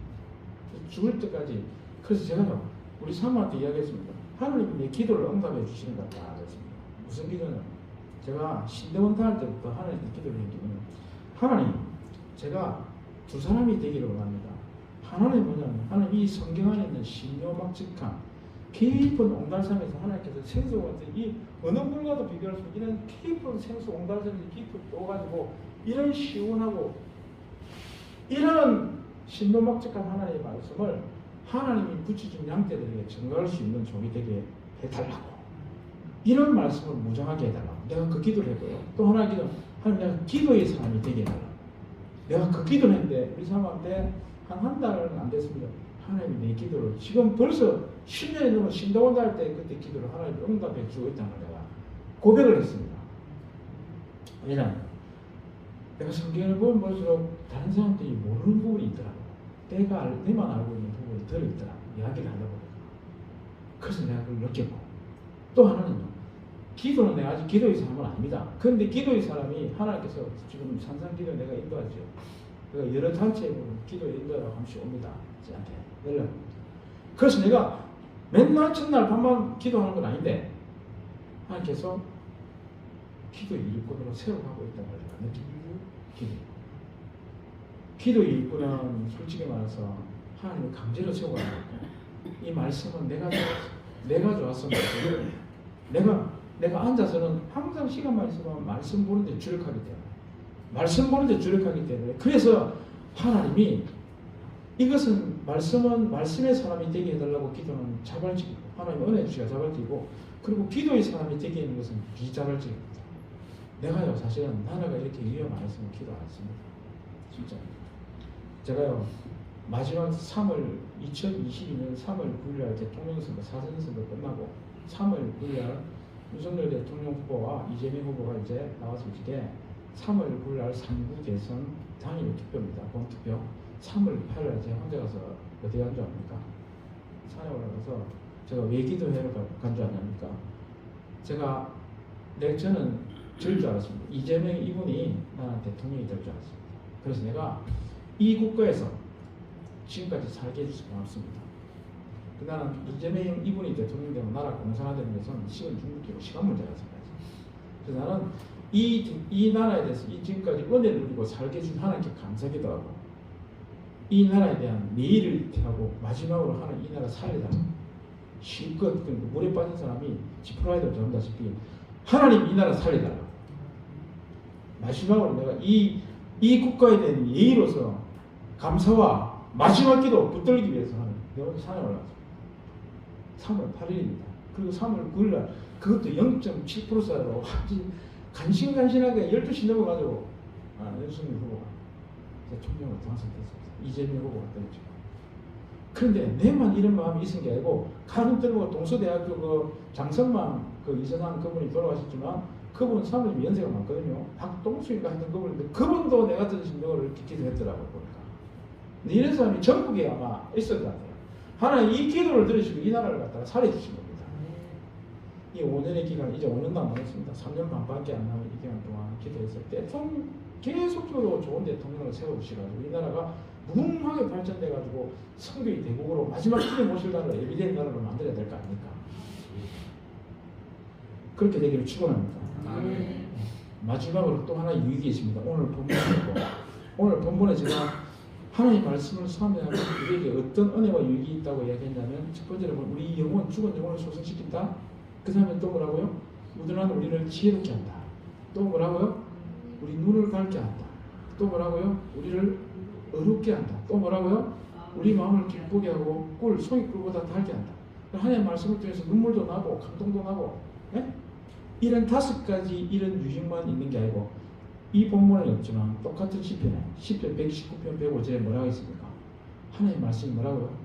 죽을 때까지. 그래서 제가요 우리 사모한테 이야기했습니다. 하나님이 내 기도를 응답해 주시는 것 같다 그랬습니다. 무슨 기도는 제가 신대원 다닐 때부터 하나님께 기도를 했기는 하나님 제가 두 사람이 되기를 원합니다. 하나는 뭐냐면 하나님 이 성경 안에 있는 신묘막측한 깊은 옹달샘에서 하나님께서 생수 같은 이 어느 물과도 비교할 수 없는 이런 깊은 생수 옹달샘에서 깊이 떠가지고 이런 시원하고 이런 신묘막측한 하나님의 말씀을 하나님이 붙여준 양떼들에게 전가할 수 있는 종이 되게 해달라고 이런 말씀을 무장하게 해달라고 내가 그 기도를 했고요. 또 하나의 기도 하나님 내가 기도의 사람이 되게 해달라고 내가 그 기도를 했는데 우리 사모한테 한 달은 안 됐습니다. 하나님이 내 기도를 지금 벌써 10년이 넘은 신다원 할 때 그때 기도를 하나님이 응답해 주고 있다는 걸 내가 고백을 했습니다. 왜냐하면 내가 성경을 보면 볼수록 다른 사람들이 모르는 부분이 있더라고요. 내만 알고 있는 부분이 들어있더라고요. 이야기를 하다 보니까. 그래서 내가 그걸 느꼈고 또 하나는요. 기도는 내가 아직 기도의 사람은 아닙니다. 그런데 기도의 사람이 하나님께서 지금 산상기도 내가 인도하죠. 그러니까 여러 단체에 보면 기도 인도라고 한 번씩 옵니다. 저한테 연락. 그래서 내가 맨날 첫날 밤만 기도하는 건 아닌데 하나님께서 기도의 일꾼으로 세워가고 있다는 걸 내가 느낍니다. 기도의 일꾼은 솔직히 말해서 하나님이 강제로 세워가고 이 말씀은 내가 좋아서 내가 앉아서는 항상 시간만 있으면 말씀 보는데 주력하기 때문에 그래서 하나님이 이것은 말씀은 말씀의 사람이 되게 해달라고 기도는 자발적이고 하나님 은혜 주시가 자발적이고 그리고 기도의 사람이 되게 하는 것은 비자발적입니다. 내가요 사실은 나라가 이렇게 위험 안 했으면 기도 안 했습니다. 진짜 제가요 마지막 2022년 3월 9일날 대통령 선거 사전선거 끝나고 3월 9일날 윤석열 대통령 후보와 이재명 후보가 이제 나와서 이제 3월 9일날 3구 대선 당일 투표입니다. 본투표 3월 8일날 제가 혼자 가서 어디 간 줄 압니까? 산에 올라가서 제가 왜 기도회를 간 줄 아십니까? 저는 질 줄 알았습니다. 이재명 이분이 나는 대통령이 될 줄 알았습니다. 그래서 내가 이 국가에서 지금까지 살게 해주셔서 고맙습니다. 나는 이재명 이분이 대통령 되면 나라 공산화되는 것은 시간 중국기고 시간 문제라 생각해요. 그래서 나는 이 나라에 대해서 이 지금까지 은혜를 누리고 살게 해준 하나님께 감사기도 하고 이 나라에 대한 내일을 하고 마지막으로 하는 이 나라 살리다 실컷 물에 빠진 사람이 지푸라기도 잡다시피 하나님 이 나라 살리달라. 마지막으로 내가 이 국가에 대한 예의로서 감사와 마지막 기도 붙들기 위해서 하는 내가 산에 올라갔어. 3월 8일입니다. 그리고 3월 9일날 그것도 0.7%로 완전히 간신간신하게 12시 넘어가지고 윤석열 후보가 대통령으로 당선됐습니다. 이재명 후보가 되었죠. 그런데 내만 이런 마음이 있은 게 아니고 가는 들고 동서대학교 그 장성만 그 이선환 그분이 돌아가셨지만 그분 사모님 연세가 많거든요. 박동수인가 하여튼 그분인데 그분도 내 같은 신경을 기도했더라고요. 보니까. 근데 이런 사람이 전국에 아마 있을 것 같아요. 하나님 이 기도를 들으시고 이 나라를 갖다가 살려주신 겁니다. 이 5년의 기간 이제 5년도 안 남았습니다. 3년 반밖에 안 남은 이 기간 동안 기도했을 때 계속적으로 좋은 대통령을 세워주셔가지고 이 나라가 무궁하게 발전돼가지고 성교의 대국으로 마지막 길에 모실 나라를 예비된 나라로 만들어야 될 거 아닙니까? 그렇게 되기를 축원합니다. 마지막으로 또 하나 유익이 있습니다. 오늘 본문이고 오늘 본문에 제가 하나님의 말씀을 수하면 우리에게 어떤 은혜와 유익이 있다고 이야기했냐면 첫 번째로 우리 영혼, 죽은 영혼을 소생시킨다. 그 다음에 또 뭐라고요? 무든한 우리를 지혜롭게 한다. 또 뭐라고요? 우리 눈을 밝게 한다. 또 뭐라고요? 우리를 어렵게 한다. 또 뭐라고요? 우리 마음을 기쁘게 하고 송이 꿀보다 달게 한다. 하나님의 말씀을 통해서 눈물도 나고 감동도 나고 이런 5가지 이런 유익만 있는 게 아니고 이 본문에 없지만 똑같은 시편에 시편 119편 105절에 뭐라고 있습니까? 하나님의 말씀이 뭐라고요?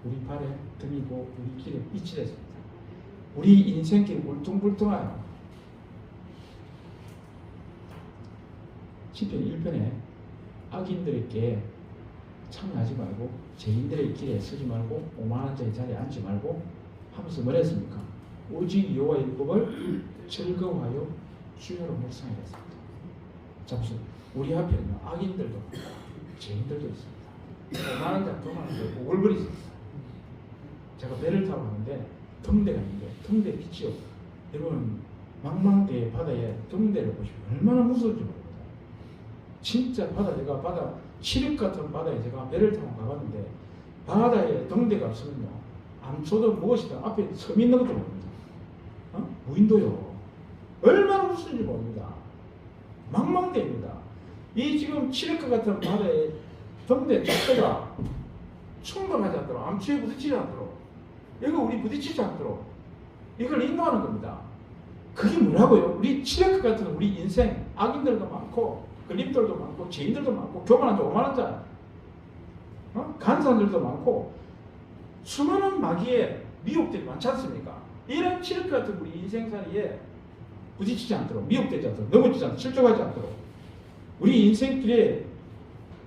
우리 발에 등이고 우리 길에 빛이 됐습니다. 우리 인생길 울퉁불퉁하여 시편 1편에 악인들에게 참여하지 말고 죄인들의 길에 서지 말고 오만한 자의 자리에 앉지 말고 하면서 뭐라 했습니까? 오직 여호와의 율법을 즐거워하여 주야로 묵상해야 했습니다. 자, 무슨 우리 앞에는 악인들도 죄인들도 있습니다. 오만한 자, 도만한 자, 오글거리 있습니다. 제가 배를 타고 가는데 등대가 있는데 등대 빛이요. 여러분 망망대해 바다에 등대를 보시면 얼마나 무서운지 모릅니다. 진짜 바다 칠흑 같은 바다에 제가 배를 타고 가봤는데 바다에 등대가 없으면요 암초도 무엇이든 앞에 섬 있는 것도 모릅니다. 무인도요. 얼마나 무서운지 모릅니다. 망망대입니다. 이 지금 칠흑 같은 바다에 등대 자체가 충돌하지 않도록 암초에 부딪히지 않도록 이거 우리 부딪히지 않도록 이걸 인도하는 겁니다. 그게 뭐라고요? 우리 칠흑 같은 우리 인생 악인들도 많고 걸림돌도 많고 죄인들도 많고 교만한 자 오만한 자 간사들도 많고 수많은 마귀의 미혹들이 많지 않습니까? 이런 칠흑 같은 우리 인생살이에 부딪히지 않도록 미혹되지 않도록 넘어지지 않도록 실족하지 않도록 우리 인생길에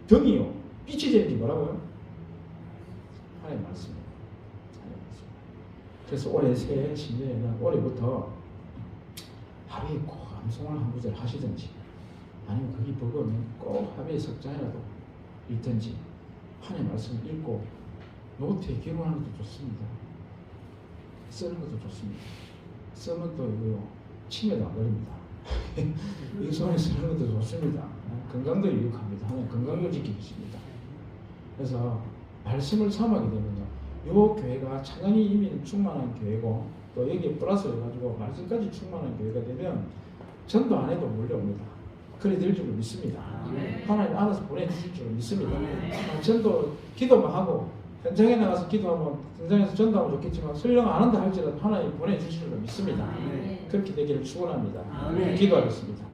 등이요 빛이 되는 게 뭐라고요? 하나님 말씀입니다. 그래서 올해 새해 신년에는 올해부터 하루에 꼭 암송을 한 구절 하시든지 아니면 그게 버거우면 꼭 하루에 석장이라도 읽든지 하나님의 말씀을 읽고 노트에 기록하는 것도 좋습니다. 쓰는 것도 좋습니다. 쓰면 또 이거 치매도 안 걸립니다. 이 손에 쓰는 것도 좋습니다. 건강도 유익합니다. 하나님 건강도 지키십니다. 그래서 말씀을 삼하게 되면요. 이 교회가 찬양이 이미 충만한 교회고 또 여기에 플러스 해가지고 말씀까지 충만한 교회가 되면 전도 안 해도 몰려옵니다. 그래 될 줄로 믿습니다. 하나님 알아서 보내주실 줄로 믿습니다. 전도 기도만 하고 현장에 나가서 기도하면 현장에서 전도하면 좋겠지만 설령 안 한다 할지라도 하나님 보내주실 줄로 믿습니다. 그렇게 되기를 축원합니다. 기도하겠습니다.